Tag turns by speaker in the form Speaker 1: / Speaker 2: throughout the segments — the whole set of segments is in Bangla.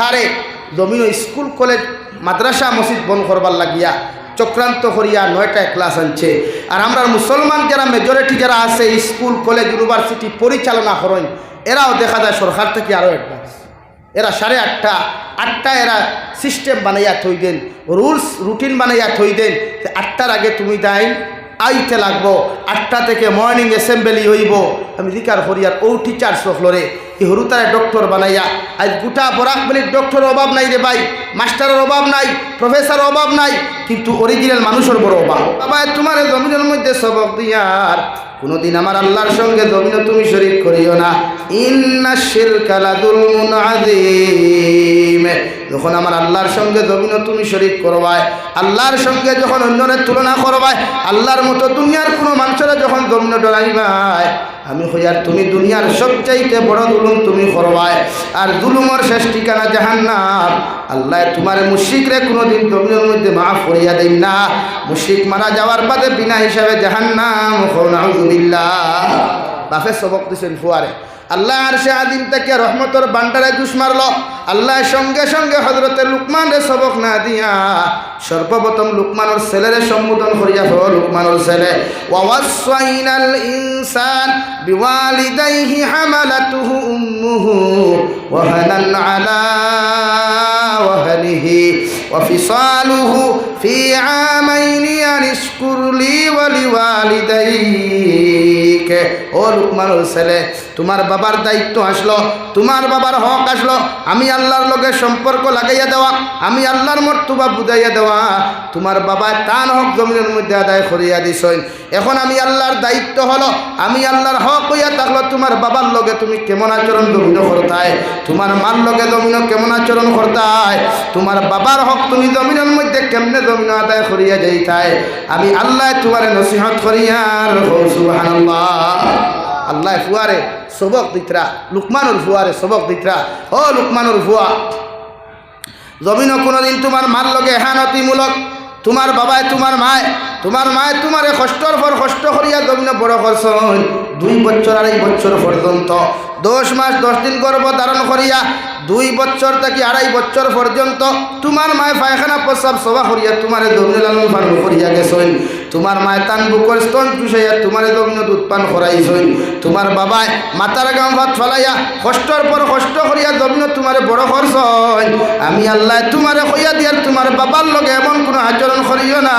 Speaker 1: সরকারে জমিন স্কুল কলেজ মাদ্রাসা মসজিদ বন্ধ করবার লাগিয়া চক্রান্ত করিয়া 9টা ক্লাস আনছে। আর আমরা মুসলমান যারা মেজরিটি যারা আছে স্কুল কলেজ ইউনিভার্সিটি পরিচালনা করেন, এরাও দেখা যায় সরকার থেকে আরও অ্যাডভান্স। এরা 8:30 এরা সিস্টেম বানাইয়া থই দেন, রুলস রুটিন বানাইয়া থই দেন। 8টার আগে তুমি দাইন আইতে লাগবো, 8টা থেকে মর্নিং অ্যাসেম্বলি হইব। আমি জিকার করিয়ার ও টিচার সকলরে এই হরুতারে ডক্টর বানাইয়া আজ গোটা বরাক বলি ডক্টরের অভাব নাই রে ভাই, মাস্টারের অভাব নাই, প্রফেসরের অভাব নাই, কিন্তু অরিজিনাল মানুষের বড় অভাব। বাবা তোমার জমিনের মধ্যে সবক দিয়ার কোনোদিন আমার আল্লাহর সঙ্গে জমিন তুমি শরীক করিও না। ইন্নাশ শিরকা লাযুলমুন আযীম। যখন আমার আল্লাহর সঙ্গে জমিন তুমি শরীক করবাই, আল্লাহর সঙ্গে যখন অন্যের তুলনা করবাই, আল্লাহর মতো দুনিয়ার কোনো মানুষেরা যখন জমিন ডরাইবাই, আমি হইয়ার তুমি দুনিয়ার সবচাইতে বড় জুলুম তুমি করবাই। আর জুলুমের শেষ ঠিকানা জাহান্নাম। আল্লাহ তোমার মুশরিকরে কোনোদিন জমিনের মধ্যে মাফ করিয়া দেন না। মুশরিক মারা যাওয়ার বাদে বিনা হিসাবে জাহান্নাম। নাউযুবিল্লাহ। বাফে সবক দিছেন ফুয়ারে। আল্লাহ আরশে আযীম থেকে রহমতের বান্ডারে জুস মারল। আল্লাহ সঙ্গে সঙ্গে হযরতে লুকমানরে সবক না দিয়া সর্বপ্রথম লুকমানের ছেলেরে সম্বোধন করিয়া হল লুকমানের ছেলে। ওয়াসাইনাল ইনসান বিওয়ালিদাইহি হামালাতুহু উম্মুহু ওয়াহানান আলা ওয়াহনিহি ওয়াফিসালুহু ফি আমাইনি আনিশকুর লি ওয়া লিওয়ালিদাইক। ও লুকমানের ছেলে, তোমার বাবার দায়িত্ব আসলো, তোমার বাবার হক আসলো। আমি আল্লাহর লগে সম্পর্ক লাগাইয়া দেওয়া, আমি আল্লাহর মর্তবা বুঝাইয়া দেওয়া। তোমার বাবা তার হক জমিনের মধ্যে আদায় করিয়া দিছেন। এখন আমি আল্লাহর দায়িত্ব হলো, আমি আল্লাহর হক হইয়া থাকলো তোমার বাবার লগে তুমি কেমন আচরণ জমিন করতায়, তোমার মার লগে জমিন কেমন আচরণ করতায়, তোমার বাবার হক তুমি জমিনের মধ্যে কেমনে জমিন আদায় করিয়া যাইতায়, আমি আল্লাহ তোমার নসিহত করিয়ার। সুবহানাল্লাহ। আল্লাহ ফুয়ারে সবক দিতরা, লুকমানুর ফুয়ারে সবক দিতরা। ও লুকমানুর ফুয়া, জমিনও কোনোদিন তোমার মার লগে এহানতিমূলক, তোমার বাবায় তোমার মায় তোমারে কষ্টর পর কষ্ট করিয়া জমিন বড় করছেন। 2 বছর 2.5 বছর পর্যন্ত 10 মাস 10 দিন গর্ভ ধারণ করিয়া 2 বছর থেকে 2.5 বছর পর্যন্ত তোমার মায় পায়খানা প্রস্রাব সভা করিয়া তোমারে জমিন লালন পালন করিয়া গেছেন। তোমার মায় তান বুকর স্তন চুষাইয়া তোমারে জমিন দুধ পান করাইছেন। তোমার বাবায় মাতার গাম ভাত ফলাইয়া কষ্টর পর কষ্ট করিয়া জমিন তোমারে বড় করছেন। আমি আল্লাহ তোমারে কইয়া দিয়ার তোমার বাবার লগে এমন কোনো আচরণ করিও না,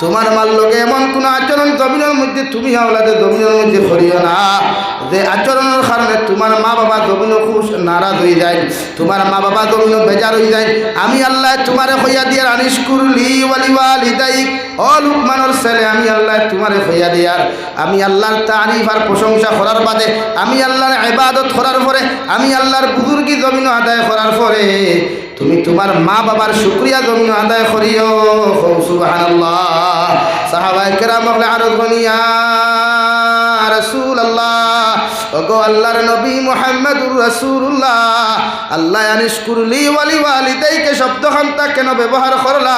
Speaker 1: তোমার মার লগে এমন কোনো আচরণ জমিনের মধ্যে তুমি আওলাদে জমিনের মধ্যে করিও না, যে আচরণের কারণে তোমার মা বাবা জমিন খুশ নারাজ হয়ে যায়, তোমার মা বাবা জমিন বেজার হয়ে যায়। আমি আল্লাহ তোমারে কইয়া দিয়ার আনিশকুর লি ওয়া লিওয়ালিদাইক। ও লুকমানের ছেলে, আমি আল্লাহ তোমারে কইয়া দিয়ার, আমি আল্লাহর তারিফ আর প্রশংসা করার বাদে, আমি আল্লাহর ইবাদত করার পরে, আমি আল্লাহর বুজুর্গি জমিন আদায় করার পরে তুমি তোমার মা বাবার শুকরিয়া জমিন আদায় করিও। সুবহানাল্লাহ। সাহাবায়ে কেরাম বলে আরজ গনিয়া রাসূলুল্লাহ, ওগো আল্লাহর নবী মুহাম্মদুর রাসূলুল্লাহ, আল্লাহ আনিশকুর লি ওয়া লিওয়ালিদাইকে শব্দখানটা কেন ব্যবহার করলা?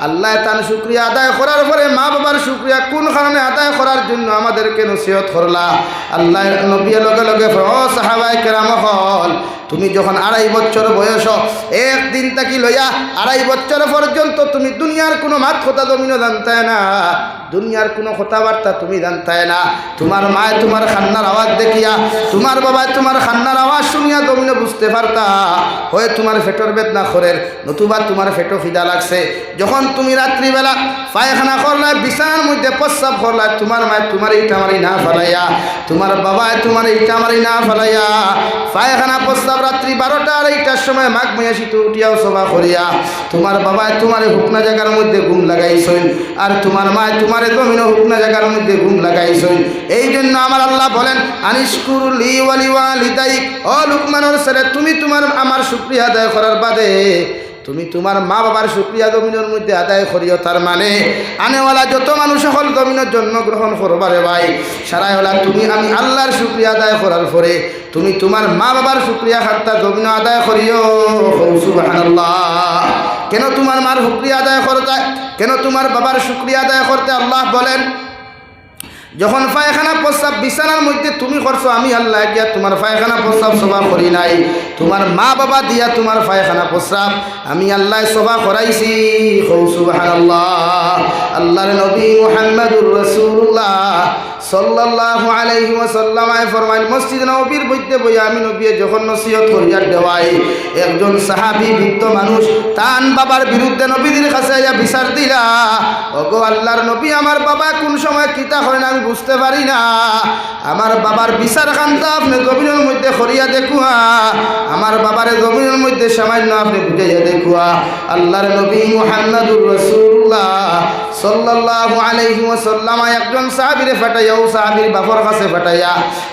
Speaker 1: আল্লাহ তার শুকরিয়া আদায় করার পরে মা বাবার শুকরিয়া কোন কারণে আদায় করার জন্য আমাদেরকে নসিহত করলা? আল্লাহ নবী লগে লগে ও সাহাবায়ে কেরাম হল, তুমি যখন 2.5 বছর বয়স, একদিন থাকি লইয়া 2.5 বছর পর্যন্ত তুমি দুনিয়ার কোনো মাত কথা জমিনও জানতায় না, দুনিয়ার কোনো কথাবার্তা তুমি জানতায় না। তোমার মায় তোমার খান্নার আওয়াজ দেখিয়া, তোমার বাবায় তোমার খান্নার আওয়াজ শুনিয়া জমিনে বুঝতে পারতা হয় তোমার ফেটর বেদনা করের, নতুবা তোমার ফেটো খিদা লাগছে। যখন তুমি রাত্রিবেলা পায়খানা করলায়, বিছানার মধ্যে প্রস্রাব করলায়, তোমার মায় তোমার ইটামারি না ফেলাইয়া, তোমার বাবায় তোমার ইটামারি না ফেলাইয়া পায়খানা প্রস্রাব রাত্রি 12টা 2:30টার সময় মাঘ মাসিত উঠিয়াও সভা করিয়া তোমার বাবায় তোমার হুকনা জায়গার মধ্যে ঘুম লাগাইছেন, আর তোমার মায় তোমারে জমিন হুকনা জায়গার মধ্যে ঘুম লাগাইছেন। এই জন্য আমার আল্লাহ বলেন আনিশকুর লি ওয়া লিওয়ালিদাইক। ও লুকমানের ছেলে, তুমি তোমার আমার শুকরিয়া আদায় করার বাদে তুমি তোমার মা বাবার শুকরিয়া জমিনের মধ্যে আদায় করিও। তার মানে আনেওয়ালা যত মানুষ সকল জমিনের জন্মগ্রহণ করবারে ভাই, সারাই হলা তুমি আমি আল্লাহর শুকরিয়া আদায় করার পরে তুমি তোমার মা বাবার শুকরিয়া খাতা জমিন আদায় করিও। সুবহানাল্লাহ। কেন তোমার মার শুকরিয়া আদায় করতে, কেন তোমার বাবার শুকরিয়া আদায় করতে? আল্লাহ বলেন যখন পায়খানা প্রস্রাব বিছানার মধ্যে তুমি করছো, আমি আল্লাহ গিয়া তোমার পায়খানা প্রস্রাব সভা করি নাই, তোমার মা বাবা দিয়া তোমার পায়খানা প্রস্রাব আমি আল্লাহ সভা করাইছি। সুবহানাল্লাহ। আল্লাহর নবী মুহাম্মদুর রাসূলুল্লাহ সাল্লাল্লাহু আলাইহি ওয়াসাল্লাম ফরমান, মসজিদ নববীর মধ্যে বইয়া আমি নবী যখন নসিহত করিয়া দেওয়াই, একজন সাহাবী বৃদ্ধ মানুষ তান বাবার বিরুদ্ধে নবীদের কাছে আইয়া বিচার দিলা, ওগো আল্লাহর নবী আমার বাবা কোন সময় কিতা হয় না আমি বুঝতে পারি না, আমার বাবার বিচার খান্তা আপনি জমিনের মধ্যে করিয়া দেখুয়া, আমার বাবারে জমিনের মধ্যে সামান্য আপনি বুঝাইয়া দেখুয়া। আল্লাহর নবী মুহাম্মদুর রাসূলুল্লাহ সাল্লাল্লাহু আলাইহি ওয়াসাল্লাম একজন সাহাবীরে ফাটাইয়া ও সাহাবীর বাবার কাছে ফাটাইয়া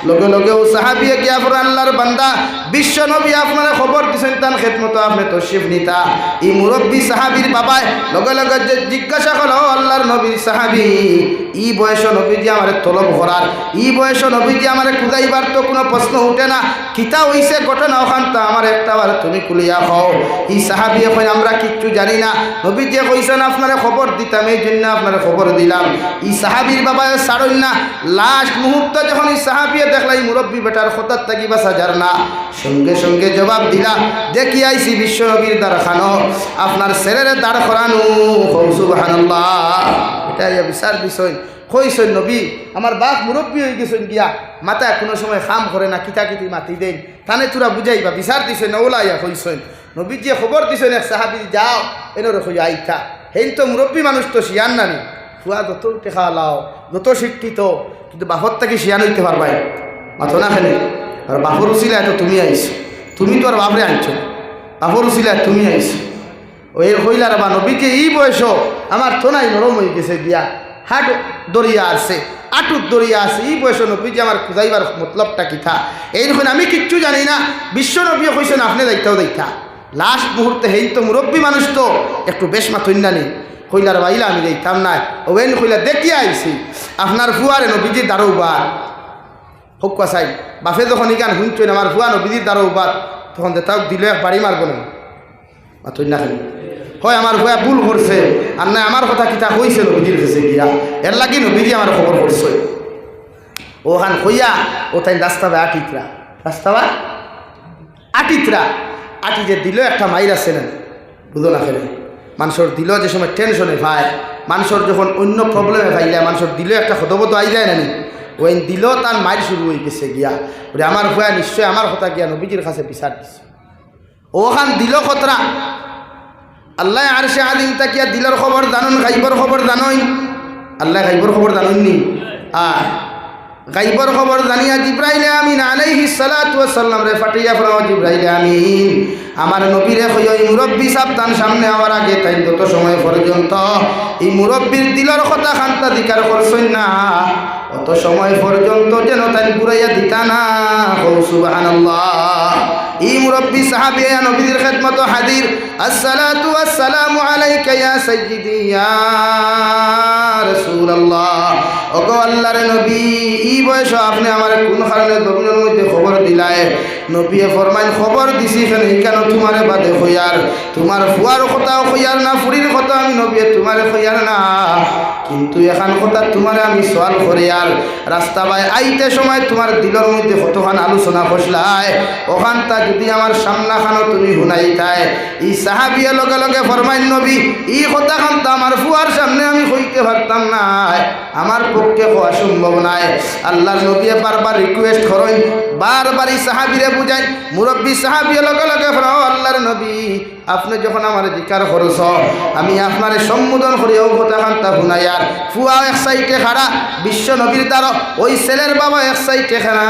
Speaker 1: লগে লগে ও সাহাবী গিয়া পড়ে, আল্লাহর বান্দা বিশ্ব নবী আপনারা খবর দিছেন তান খেদমত আপনি তশরিফ নিতা। এই মুরব্বী সাহাবীর বাবায় লগে লগে জিজ্ঞাসা করলো, আল্লাহর নবীর সাহাবী ই বয়স নবীজি আমার তলব করার, ই বয়স নবীজি আমার খুদাইবার তো কোনো প্রশ্ন উঠে না, কিতা হইছে ঘটনা ওখান তো আমার একটা বার তুমি কুলিয়া খাও। এই সাহাবী এখন আমরা কিচ্ছু জানি না, নবীজি কইছেন আপনারা খবর দিতাম এই জন্য আপনারা খবর দিলাম। এই সাহাবীর বাবা ছাড়ুন না, লাস্ট মুহূর্তে যখন এই সাহাবী দেখলা এই মুরব্বী বেটার খতার থাকি বা সাজার না, সঙ্গে সঙ্গে জবাব দিলা, দেখি আইছি বিশ্ব নবীর দ্বারখানো আপনার ছেলের দাঁড় করানো। সুবহানাল্লাহ। এটা বিচার দিছই কইসই নবী আমার বাপ মুরব্বী হয়ে গেছেন গিয়া মাথায় কোনো সময় খাম করে না, কিতা কিতি মাতি দেন তানে তোরা বুঝাইবা বিচার দিছেন না ওলাইয়া কইসেন। নবী যে খবর দিছেন এক সাহাবী যাও এনরে কই আইতা, হেন তো মুরব্বী মানুষ তো শিয়ান নানি, ফুয়া যত টেকা লাও যত শিক্ষিত কিন্তু বাপর থেকে শিয়ান হইতে পারবাই মাথো না খেলে। আর বাপর উচিলায় তো তুমি আইছো, তুমি তো আর বাপরে আনছো, বাপর উচিলায় তুমি আইছো। ওই হইলার বা নবীকে এই বয়স আমার থোনাই নরম হয়ে গেছে দিয়া, হাট দরিয়া আছে আটুত দরিয়া আছে, এই বয়স নবী যে আমার খুঁজাইবার মতলবটা কিথা এইরকম আমি কিচ্ছু জানি না। বিশ্ব নবী কইছেন আপনি দায়িত্বও দেখা লাস্ট মুহূর্তে হেই তো মুরব্বী মানুষ তো একটু বেশ মাথইনা নেই কইলার বাইলা আমি যাইতাম না। ওয়েন কইলা দেখিয়া আইছি আপনার ফুয়ারে নবীজির দারোবা হোক চাই বাপে যখন ইগান শুনছেন আমার ফুয়া নবীজির দারোবা, তখন তাও দিলে বাড়ি মারব না মাথইনা খালি হয় আমার ভয়া ভুল করছে আর না আমার কথা কিতা কইছে নবীজির কাছে গিয়া, এর লাগি নবীজি আমার খবর করছে। ওখান কইয়া ও তাই রাস্তা বা আটিতরা রাস্তা বা আটিতরা আটি যে দিল একটা মাইর আছে না বুঝো না খেলে মানুষের দিল যে সময় টেনশনে ভাই, মানুষের যখন অন্য প্রবলেমে ভাইলে মানুষের দিল একটা হতবত আই যায় না নি, ওই দিল তার মাইর শুরু হয়ে গেছে গিয়া ওরে আমার ভয়া নিশ্চয় আমার কথা গিয়া নবীজির কাছে বিচার দিছে। ওখান দিল খতরা আল্লাহ আরশে আলিম তাকিয়া দিলের খবর জানুন, গাইবর খবর জানই, আল্লাহ গাইবর খবর জানুননি আর গাইবর খবর জানিয়া জিব্রাইল আমিন আলাইহিস সালাতু ওয়াস সালাম রে ফাটিয়া ফরাও জিব্রাইল আমিন আমার নবীরে কই ওই মুরব্বী সাবধান সামনে হওয়ার আগে তাই তত সময় পর্যন্ত এই মুরব্বীর দিলের কথা খান্তা দিকার করছই না, অত সময় পর্যন্ত যেন তাই ঘুরাইয়া দিতা না। সুবহানাল্লাহ। এই মুরব্বী সাহাবী নবীর খেদমত হাজির, আসসালাতু ওয়াসসালামু আলাইকা ইয়া সাইয়্যিদি ইয়া রাসূলুল্লাহ। ওগো আল্লাহর নবী এই বয়স আপনি আমার কোন কারণে জমিনের মধ্যে খবর দিলায়? নবী ফরমাইন খবর দিছি কেন কেন তোমারে বাদে হইয়ার, তোমার ফুয়ার কথাও হইয়ার না, ফুরির কথা আমি নবী তোমারে হইয়ার না, কিন্তু এখান কথা তোমারে আমি সওয়াল করি আর রাস্তা বাই আইতে সময় তোমার দিলের মধ্যে কতখান আলোচনা বসলায় ওখানটা যদি আমার সামনাখানো তুমি শুনাইতায়। এই সাহাবিয়া লগে লগে ফরমাইন নবী এই কথা খানটা আমার ফুয়ার সামনে আমি কইতে পারতাম না, আমার পক্ষে হওয়া সম্ভব নাই। আল্লাহর নবী বারবার রিকোয়েস্ট করেন, বারবার এই সাহাবিরে বুঝাই, মুরব্বী সাহাবিয়া লগে লগে ফরাও আল্লাহর নবী আপনি যখন আমার জিকার করছ আমি আপনার সম্বোধন করি ও কথা খান্তা শুনাইয়ার। ফুয়া এক সাইডে খাড়া, বিশ্ব নবীর দ্বারা ওই ছেলের বাবা এক সাইডে খাড়া,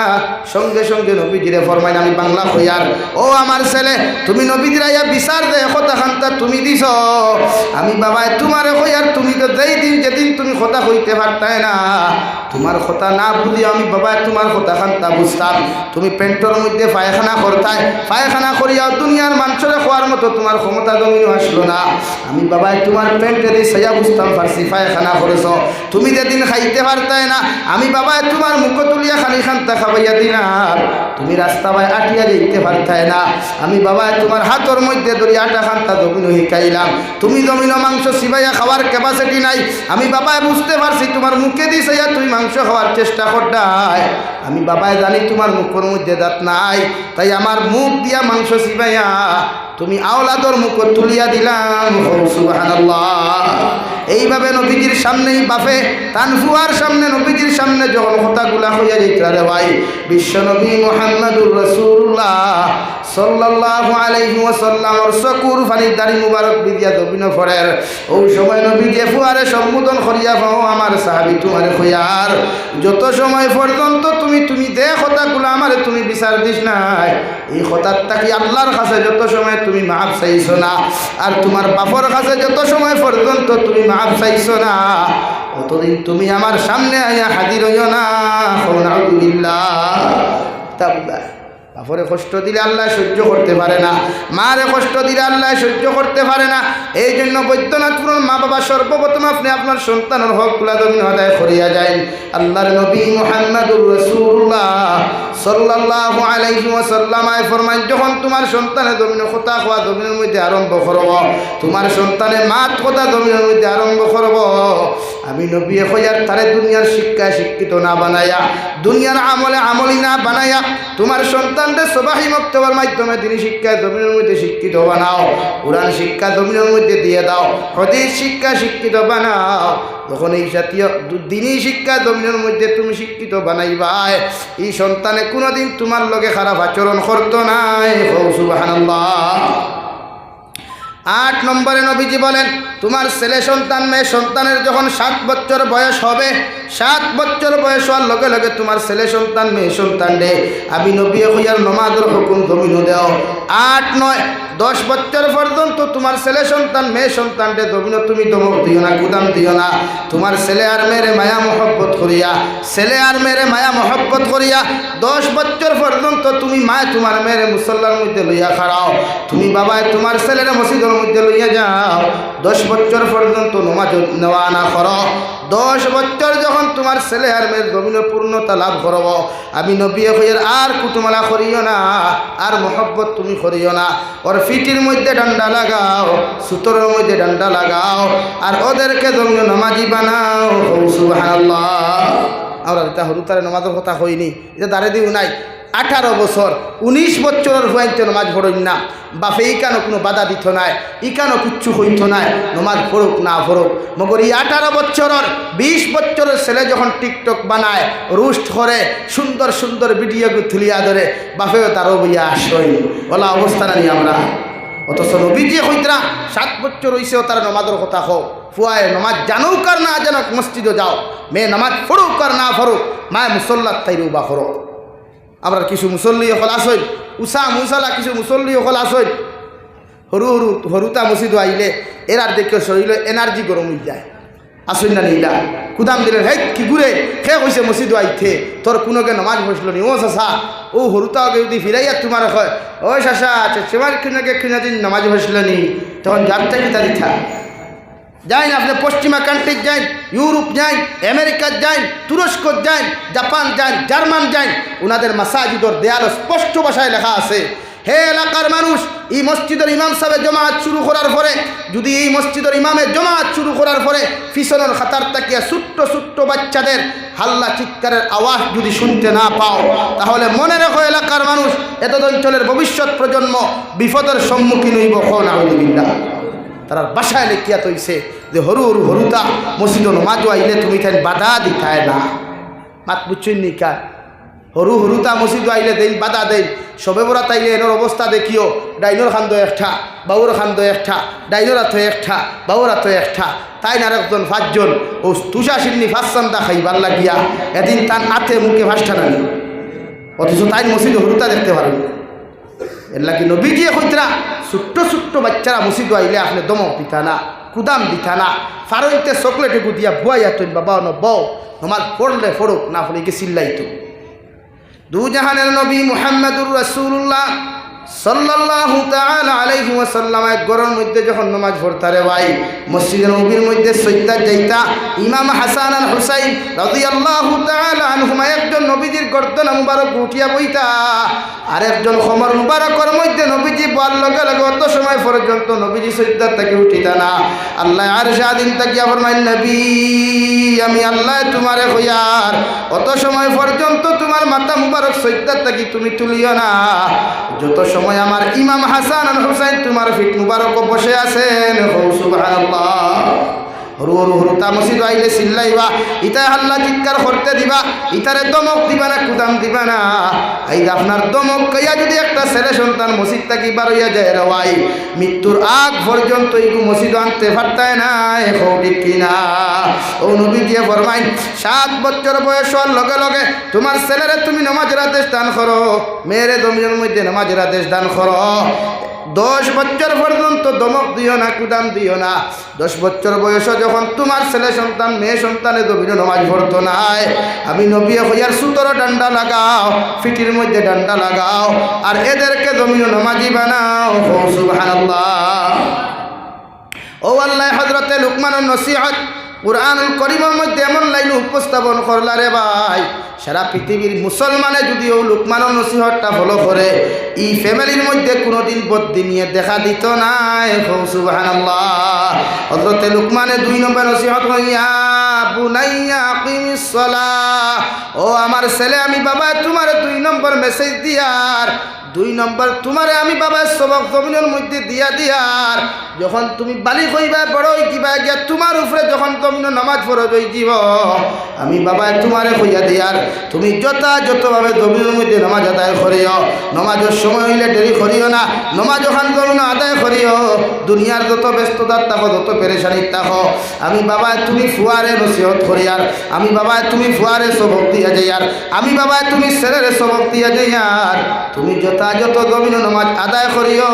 Speaker 1: সঙ্গে সঙ্গে নবীজিরে ফরমাইন আমি বাংলা হইয়ার, ও আমার ছেলে তুমি নবীজিরা ইয়া বিচার দে কথা খান্তা তুমি দিছ, আমি বাবায় তোমার হইয়ার তুমি তো যেই দিন যেদিন তুমি কথা হইতে পারতাই না, তোমার কথা না বুঝি আমি বাবায় তোমার কথা খান্তা বুঝতাম, তুমি পেন্টর মধ্যে পায়খানা করতাই, পায়খানা করিয়াও দুনিয়ার মানুষের খোয়ার মতো তোমার ক্ষমতা জমিও আসলো না, আমি বাবাই তোমার পেন্টের সাইয়া বুঝতাম ফার্সি পায়খানা করেছ, তুমি যেদিন খাইতে পারতাই না আমি বাবাই তোমার মুখ তুলিয়া খালি খান্তা খাবাইয়া দিলাম, তুমি রাস্তা বাই আটিয়া যেতে পারতাই না, আমি বাবা তোমার হাতর মধ্যে ধরি আটা খান্তা জমিন শিখাইলাম, তুমি জমিন মাংস সিবাইয়া খাওয়ার ক্যাপাসিটি নাই, আমি বাবা বুঝতে পারছি তোমার মুখে দিছে তুমি মাংস খাওয়ার চেষ্টা করতাই, আমি বাবাই জানি তোমার মুখের মধ্যে দাঁত নাই, তাই আমার মুখ দিয়া মাংস সিবাইয়া তুমি আওলাদর মুখ তুলিয়া দিলাম। সুবহানাল্লাহ। এইভাবে নবীজির সামনেই বাপে তানফুয়ার সামনে নবীজির সামনে যখন কথাগুলা হইয়া যেত রে ভাই, বিশ্ব নবী মুহাম্মদুর রাসূলুল্লাহ সাল্লাল্লাহু আলাইহি ওয়াসাল্লামর চকুর ফানি দাড়ি মুবারক বিদিয়া দবিন ফরের ওই সময় নবীজি ফুয়ারে সম্বোধন করিয়া পাও আমার সাহাবী তোমারে কইয়ার যত সময় পর্যন্ত তুমি দে কথাগুলা আমারে তুমি বিচার দিস নাই, এই কথাটা কি আল্লাহর কাছে যত সময় তুমি মাফ চাইছো না আর তোমার বাপর কাছে যত সময় পর্যন্ত তুমি মাফ চাইছো না, অতদিন তুমি আমার সামনে আইয়া হাজির হইও না। আলহামদুলিল্লাহ। বাপরে কষ্ট দিলে আল্লাহ সহ্য করতে পারে না, মারে কষ্ট দিলে আল্লাহ সহ্য করতে পারে না, এই জন্য বৈদ্যনাথপুরের মা বাবা সর্বপ্রথম আপনি আপনার সন্তানের হকগুলা জমিন আদায় করিয়া যায়। আল্লাহর নবী মুহাম্মদুর রাসূলুল্লাহ সাল্লাল্লাহু আলাইহি ওয়াসাল্লাম ফরমান, যখন তোমার সন্তানের জমিনে কথা কোয়া জমিনের মধ্যে আরম্ভ করব, তোমার সন্তানে মাত কথা জমিনের মধ্যে আরম্ভ করব, আমি নবী কইয়ার তারে দুনিয়ার শিক্ষায় শিক্ষিত না বানায়া, দুনিয়ার আমলে আমলি না বানায়া, তোমার সন্তানদের সবাই মক্তবার মাধ্যমে দিনী শিক্ষায় জমিনের মধ্যে শিক্ষিত বানাও, কোরআন শিক্ষা জমিনের মধ্যে দিয়ে দাও, হাদিস শিক্ষা শিক্ষিত বানাও। তখন এই জাতীয় দিনী শিক্ষা জমিনের মধ্যে তুমি শিক্ষিত বানাইবাই, এই সন্তানে কোনোদিন তোমার লগে খারাপ আচরণ করতো নাই। সুবহানাল্লাহ। 8 নম্বরে নবীজি বলেন, তোমার ছেলে সন্তান মেয়ে সন্তানের যখন 7 বছর বয়স হবে, 7 বছর বয়স হওয়ার লগে লগে তোমার ছেলে সন্তান মেয়ে সন্তান রে আমি নবী হইয়ার নমাজের হুকুম জমিন দেও। 8, 9, 10 বছর পর্যন্ত তোমার ছেলে সন্তান মেয়ে সন্তান রে জমিন তুমি দমক দিও না, গুদাম দিও না, তোমার ছেলে আর মেয়েরে মায়া মহব্বত করিয়া, ছেলে আর মেয়েরে মায়া মহব্বত করিয়া 10 বছর পর্যন্ত তুমি মায় তোমার মেয়েরে মুসল্লার মধ্যে লইয়া খাড়াও, তুমি বাবায় তোমার ছেলের মসজিদের মধ্যে লইয়া যাও, 10 বছর পর্যন্ত নমাজ নেওয়া না করো। 10 বছর যখন তোমার ছেলে আর মেয়ের জমিনের পূর্ণতা লাভ করব, আমি নবী হইয়ার আর কুটুমালা করিও না, আর মহব্বত তুমি করিও না, ওর ফিটির মধ্যে ডান্ডা লাগাও, সুতোর মধ্যে ডান্ডা লাগাও, আর ওদেরকে জমিন নামাজি বানাও। সুবহানাল্লাহ। আমরা এটা হরুতারে নমাজের কথা হইনি, এটা দাঁড়ে দিও নাই। 18 বছর 19 বছরের হইতে নমাজ পড়ইন না, বাপে ইকানো কোনো বাধা দিত নাই, ইকানো কিচ্ছু হইত নাই, নমাজ পড়ুক না পড়ুক, মগর এই 18 বছরের 20 বছরের ছেলে যখন টিকটক বানায়, রুস্ট করে, সুন্দর সুন্দর ভিডিও তুলিয়া ধরে, বাপেও তারও বইয়া আসই ওলা অবস্থা নানি আমরা। অথচ নবীজি হইতরা 7 বছর হইছেও তারা নমাজের কথা হোক, ফুয়ায় নমাজ জানুক আর না জানুক মসজিদে যাও, মেয়ে নমাজ পড়ুক আর না পড়ুক, মায় মুসল্লার তাইরু বা করো। আমরা কিছু মুসল্লি হল আসই, উষা মুসালা কিছু মুসল্লি হল আসই, হরুতা মসজিদ আইলে এরার দেখে শরীর এনার্জি গরম হয়ে যায়, আসই না নীলা কুদাম দিলে হে কি ঘুরে খে কইছে মসজিদ আইতে তোর কোনোকে নমাজ বসল নি, ও চাষা ও হরুতাকে যদি ফিরাইয়া তোমার হয়, ও চাষা তোমার কিনাকে কিনা দিন নমাজ বসল নি, তখন যারটা কি তারি থা যাই না, আপনি পশ্চিমা কান্ট্রি যান, ইউরোপ যান, আমেরিকা যান, তুরস্ক যান, জাপান যান, জার্মান যান, ওনাদের মাসাজিদর দেয়াল স্পষ্ট ভাষায় লেখা আছে, হে এলাকার মানুষ, এই মসজিদের ইমাম সাহেব জমাত শুরু করার পরে, যদি এই মসজিদের ইমামের জমাত শুরু করার পরে পিছনের খাতার তাকিয়া ছোট্ট ছোট্ট বাচ্চাদের হাল্লা চিৎকারের আওয়াজ যদি শুনতে না পাও, তাহলে মনে রেখো এলাকার মানুষ, এত অঞ্চলের ভবিষ্যৎ প্রজন্ম বিপদের সম্মুখীন হইব। নাউযুবিল্লাহ। তার বাসায় লেখিয়া তৈছে যে হরুতা মসজিদ নমাজ আইলে তুমি তাই বাধা দিতায় না, মাত বুঝছই নিকা, হরুতা মসজিদ আইলে দেন বাধা দেন, সবে বরাত আইলে এনোর অবস্থা দেখিও, ডাইনোর খান্দ একটা, বাউর খান্দ একটা, ডাইনোর হাত একটা, বাউর হাত একটা, তাই না একজন 5 জন ও তুষা সিন্নি 5 চান্দা খাইবার লাগিয়া এদিন তার হাতে মুখে ভাসটা নানি, অথচ তাই মসজিদ হরুতা দেখতে পারেন। এর লাগি নবীজি হইতরা ছোট্ট ছোট্ট বাচ্চারা মসজিদ আইলে আপনি দমক দিতা না, কুদাম দিতা না, ফারইতে চকলেটে গুদিয়া বুয়াইয়া তুই বাবা বউ নমাজ পড়লে পড়ুক, না পড়লে গিয়ে চিল্লাইতো। দুজাহানের নবী মুহাম্মদুর রাসূলুল্লাহ সাল্লাল্লাহু তাআলা আলাইহি ওয়াসাল্লাম এক ঘরের মধ্যে যখন নামাজ পড়তারে ভাই মসজিদের নববীর মধ্যে সৈয়দা যাইতা ইমাম হাসান আর হুসাইন রাদিয়াল্লাহু তাআলা আনহুমা একজন নবীজির গর্দন মুবারক উঠিয়া বইতা আর একজন খমর মুবারকের মধ্যে নবীজি বল লগে লগে অত সময় পর্যন্ত নবীজি সৈয়দা থেকে উঠিতা না আল্লাহ আরশে আদিম তাকিয়া ফরমায় নবী আমি আল্লাহ তোমারে কইয়ার অত সময় পর্যন্ত তোমার মাথা মুবারক সৈয়দা থেকে তুমি তুলিও না যত সময় আমার ইমাম হাসান আর হুসাইন তোমার ফিট মুবারক বসে আছেন সুবহানাল্লাহ হরু হরু হরুতা মসজিদ আইলে চিল্লাইবা ইতা হাল্লা চিৎকার করতে দিবা ইতারে দমক দিবা না কুদাম দিবা না এই আপনার দমক কইয়া যদি একটা ছেলে সন্তান মসজিদ থেকে বার হইয়া যায় রে ভাই মৃত্যুর আগ পর্যন্ত এই মসজিদ আনতে পারতায় না এখন ঠিক কিনা ও নবী দিয়ে ফরমাইন 7 বছর বয়স হওয়ার লগে লগে তোমার ছেলেরে তুমি নামাজের আদেশ দান করো মেয়েরে জমিনের মধ্যে নামাজের আদেশ দান করো 10 বছর পর্যন্ত দমক দিও না কুদাম দিও না 10 বছর বয়স যখন তোমার ছেলে সন্তান মেয়ে সন্তানে দমিনো নামাজ পড়তো নাই আমি নবী হইয়ার 17 ডান্ডা লাগাও ফিটির মধ্যে ডান্ডা লাগাও আর এদেরকে দমিনো নামাজি বানাও সুবহানাল্লাহ ও আল্লাহ হযরতে লুকমানুন নসিহত কুরআনুল কারীমের মধ্যে এমন লাইন উপস্থাপন করলা রে ভাই সারা পৃথিবীর মুসলমানে যদি ও লুকমানুন নসিহতটা ফলো করে এই ফ্যামিলির মধ্যে কোনোদিন বদ্দি নিয়ে দেখা দিত না সুবহানাল্লাহ হযরতে লুকমানে 2 নম্বর নসিহত হইয়া বুনাইয়া আকিমিস সালাহ ও আমার ছেলে আমি বাবা তোমার 2 নম্বর মেসেজ দিয়ার 2 নম্বর তোমারে আমি বাবা সবক জমিনের মধ্যে দিয়ার যখন তুমি বালি কইবা বড় হইবা গিয়া তোমার উপরে যখন জমিন নামাজ ফরজ হই দিব আমি বাবা তোমারে কইয়া দিয়ার তুমি যথাযথভাবে জমিনের মধ্যে নামাজ আদায় করিও নামাজের সময় হইলে দেরি করিও না নামাজ যখন জমিন আদায় করিও দুনিয়ার যত ব্যস্ততা থাকো যত পেরেশানি থাকো আমি বাবা তুমি ফুয়ারে নসিহত করিয়ার আমি বাবা তুমি ফুয়ারে সবক দিয়া যাইয়ার আমি বাবা তুমি ছেলেরে সবক দিয়া যাইয়ার তুমি যথাযথ জমিন নামাজ আদায় করিও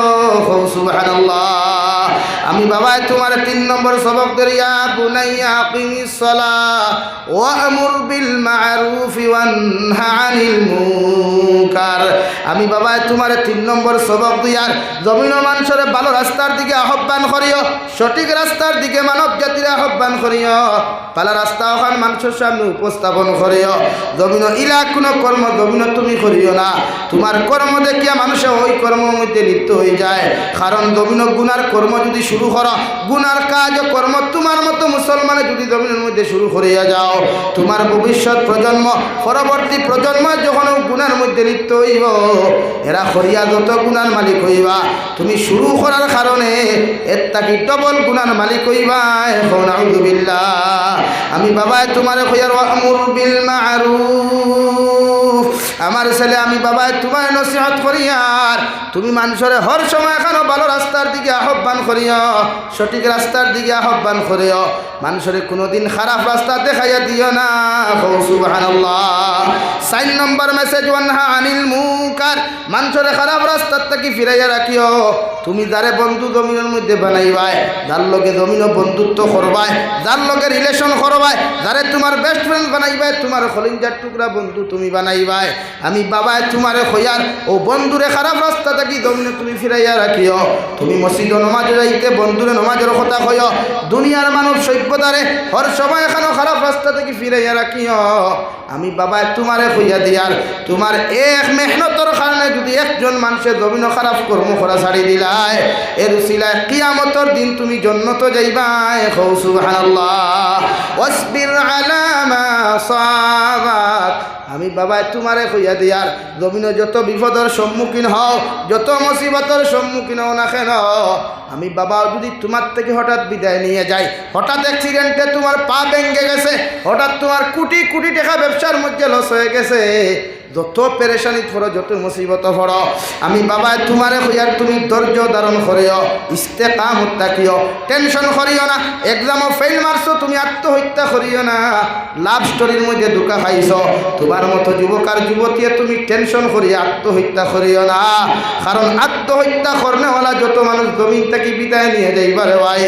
Speaker 1: সুবহানাল্লাহ আমি বাবা তোমার 3 নম্বর সবক দরিয়া বুনাইয়া আকিমিস সালাহ ওয়া আমুর বিল মা'রুফ ওয়া নাহা আনিল মুনকার আমি বাবা তোমার 3 নম্বর সবক দিয়ার জমিন মানুষের ভালো রাস্তার দিকে আহ্বান করিও সঠিক রাস্তার দিকে মানব জাতির আহ্বান করিও ভালো রাস্তা ওখান মানুষের সামনে উপস্থাপন করিও জমিন ইলা কোনো কর্ম জমিন তুমি করিও না তোমার কর্ম দেখিয়া মানুষে ওই কর্মের মধ্যে লিপ্ত হয়ে যায় কারণ জমিন গুনার কর্ম যদি শুরু করো গুনার কাজ কর্ম তোমার মতো মুসলমানে যদি জমিনের মধ্যে শুরু করিয়া যাও তোমার ভবিষ্যৎ প্রজন্ম পরবর্তী প্রজন্ম যখন গুনার মধ্যে লিপ্ত হইব এরা করিয়া যত গুনার মালিক হইবা তুমি শুরু করার কারণে এর তাকি ডবল গুনার মালিক হইবা এখন আউযুবিল্লাহ আমি বাবা তোমারে কইয়ার আমুর বিল মা'রুফ আমার ছেলে আমি বাবা তোমার নসিহত করিয়ার তুমি মানুষের হর সময় এখনো ভালো রাস্তার দিকে আহ্বান করিও সঠিক রাস্তার দিকে আহ্বান করিও মানুষের কোনোদিন খারাপ রাস্তা দেখাইয়া দিও না সুবহানাল্লাহ 4 নম্বর মেসেজ ওয়ানহা আনিল মুনকার মানুষের খারাপ রাস্তার থেকে ফিরাইয়া রাখিও তুমি যারে বন্ধু জমিনের মধ্যে বানাইবাই যার লগে জমিন বন্ধুত্ব করবাই যার লগে রিলেশন করবাই যারে তোমার বেস্ট ফ্রেন্ড বানাইবাই তোমার খলিঞ্জার টুকরা বন্ধু তুমি বানাইবাই আমি বাবা তোমারে কইয়ার ও বন্ধুরে খারাপ রাস্তা থেকে জমিনে তুমি ফিরাইয়া রাখিও তুমি মসজিদ নামাজে যাইতে বন্ধুরে নামাজের কথা কইও দুনিয়ার মানব সভ্যতারে হর সময় এখনো খারাপ রাস্তা থেকে ফিরাইয়া রাখিও আমি বাবা তোমারে কইয়া দিয়ার তোমার এক মেহনতর কারণে যদি একজন মানুষের জমিন খারাপ কর্ম করা ছাড়ি দিলাই এর উসিলায় কিয়ামতের দিন তুমি জান্নাতে যাইবাই সুবহানাল্লাহ ওয়াসবির আলা মা সাবাক আমি বাবা তোমারে কইয়া দিয়ার জমিনে যত বিপদের সম্মুখীন হও যত মুসিবতের সম্মুখীন হও না কেন আমি বাবা যদি তোমার থেকে হঠাৎ বিদায় নিয়ে যাই হঠাৎ অ্যাক্সিডেন্টে তোমার পা ভেঙে গেছে হঠাৎ তোমার কোটি কোটি টাকা ব্যবসার মধ্যে লস হয়ে গেছে যত পেরেশানি পড়ো যত মুসিবত পড়ো আমি বাবা তোমারে কইয়ার তুমি ধৈর্য ধারণ করিও ইস্তেকামত থাকিও টেনশন করিও না এক্সামও ফেল মারছো তুমি আত্মহত্যা করিও না লাভ স্টোরির মধ্যে ধোকা খাইছো তোমার মতো যুবক আর যুবতীয়ে তুমি টেনশন করিয়া আত্মহত্যা করিও না কারণ আত্মহত্যা করনেওয়ালা যত মানুষ জমিন থেকে বিদায় নিয়ে যাইবারে ভাই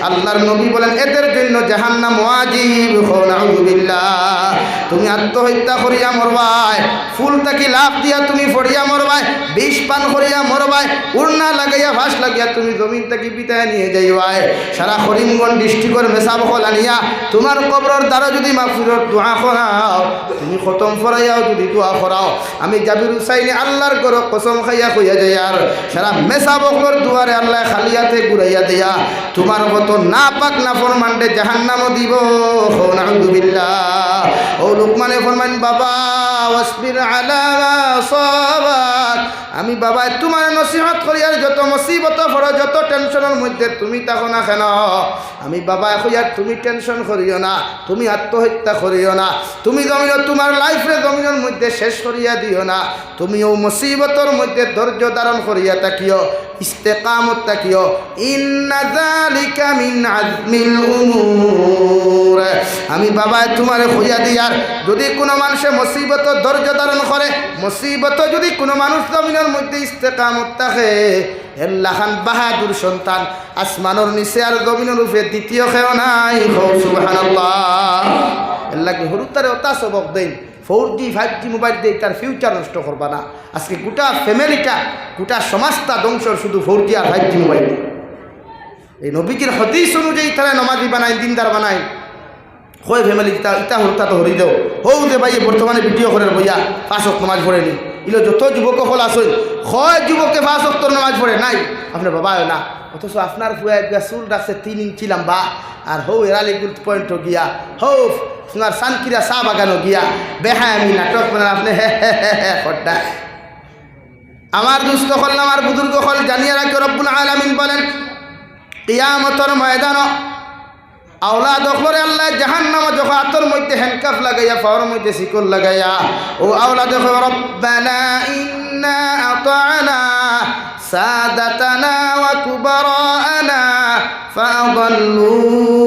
Speaker 1: আল্লাহর নবী বলেন এদের জন্য জাহান্নাম ওয়াজিব নাউযুবিল্লাহ তুমি আত্মহত্যা করিয়া মরবাই, ফুল থাকি লাভ দিয়া তুমি ফড়িয়া মরবাই, বিষ পান করিয়া মরবাই, উড়না লাগাইয়া ভাস লাগিয়া তুমি জমিন থাকি পিতায় নিয়ে যাইবাই। সারা করিমগঞ্জ ডিস্ট্রিক্টর মেসাব হল আনিয়া তোমার কবরের দ্বারা যদি মাগফিরত দোয়া করাও, তুমি খতম ফরাইয়াও যদি দোয়া করাও, আমি জাবির হুসাইনি আল্লাহর ঘর কসম খাইয়া কইয়া যাই আর সারা মেসাবকর দুয়ারে আল্লাহ খালিয়াতে ঘুরাইয়া দিয়া তোমার মত না পাক না ফরমান্ডে জাহান্নামও দিব। নাউযুবিল্লাহ। ও লুকমানে ফরমান বাবা ওয়াসবির আলা মা সাবাক, আমি বাবা তোমার নসিহত করি আর যত মুসিবত পড়ো, যত টেনশনের মধ্যে তুমি থাকো না কেন, আমি বাবা কইয়ার তুমি টেনশন করিও না, তুমি আত্মহত্যা করিও না, তুমি জমিন তোমার লাইফে জমিনের মধ্যে শেষ করিয়া দিও না, তুমি ও মুসিবতর মধ্যে ধৈর্য ধারণ করিয়া থাকিও, ইস্তেকামত থাকিও। ইন্না যালিকা মিন আজমিল উমুর, আমি বাবা তোমারে কইয়া দিয়ার যদি কোনো মানুষে মুসিবত ধৈর্য ধারণ করে, মুসিবত যদি কোনো মানুষ জমিনের মধ্যে ইস্তেকামত থাকে, এল্লাহান বাহাদুর সন্তান আসমানের নিচে আর জমিনের উপরে দ্বিতীয় কেউ নাই। সুবহানাল্লাহ। এল্লাহকে হরুতারে ওতা সবক দেন, 4G 5G মোবাইল দিয়ে তার ফিউচার নষ্ট করবা না। আজকে গোটা ফ্যামিলিটা গোটা সমাজটা ধ্বংসর শুধু 4G আর 5G মোবাইল। এই নবীজির হাদিস অনুযায়ী তারা নমাজি বানায়, দিনদার বানায়, হয় ফ্যামিলি ইতা হরতা তো হরি দেও হৌ দে ভাই বর্তমানে ভিডিও করে বইয়া 5 ওয়াক্ত নামাজ পড়েনি। ইলো যত যুবক হল আসুন, হয় যুবকে 5 ওয়াক্ত নামাজ পড়ে নাই, আপনার বাবা না, অথচ আপনার ফুয়া গিয়া চুল রাখছে 3 ইঞ্চি লম্বা, আর হৌ এরালিগুল পয়েন্ট গিয়া হৌ সোনার সানকিরা চা বাগানো গিয়া বেহায়ামি নাটক মানে আপনি হে হে হে হে খড্ডা। আমার দুস্থ হল আমার বুজুর্গ হল জানিয়ে রাখি রব্বুল আলামিন বলেন কিয়ামতের ময়দান আওলাদ করে আল্লাহ জাহান্নামে যখন হাতের মধ্যে হ্যান্ডকাফ লাগাইয়া পাওয়ার মধ্যে শিকল লাগাইয়া ও আওলাদ রব্বানা ইন্না আতানা সাদাতানা ওয়া কুবারানা ফাআদাল্লুনা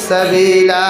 Speaker 1: সাবিলা।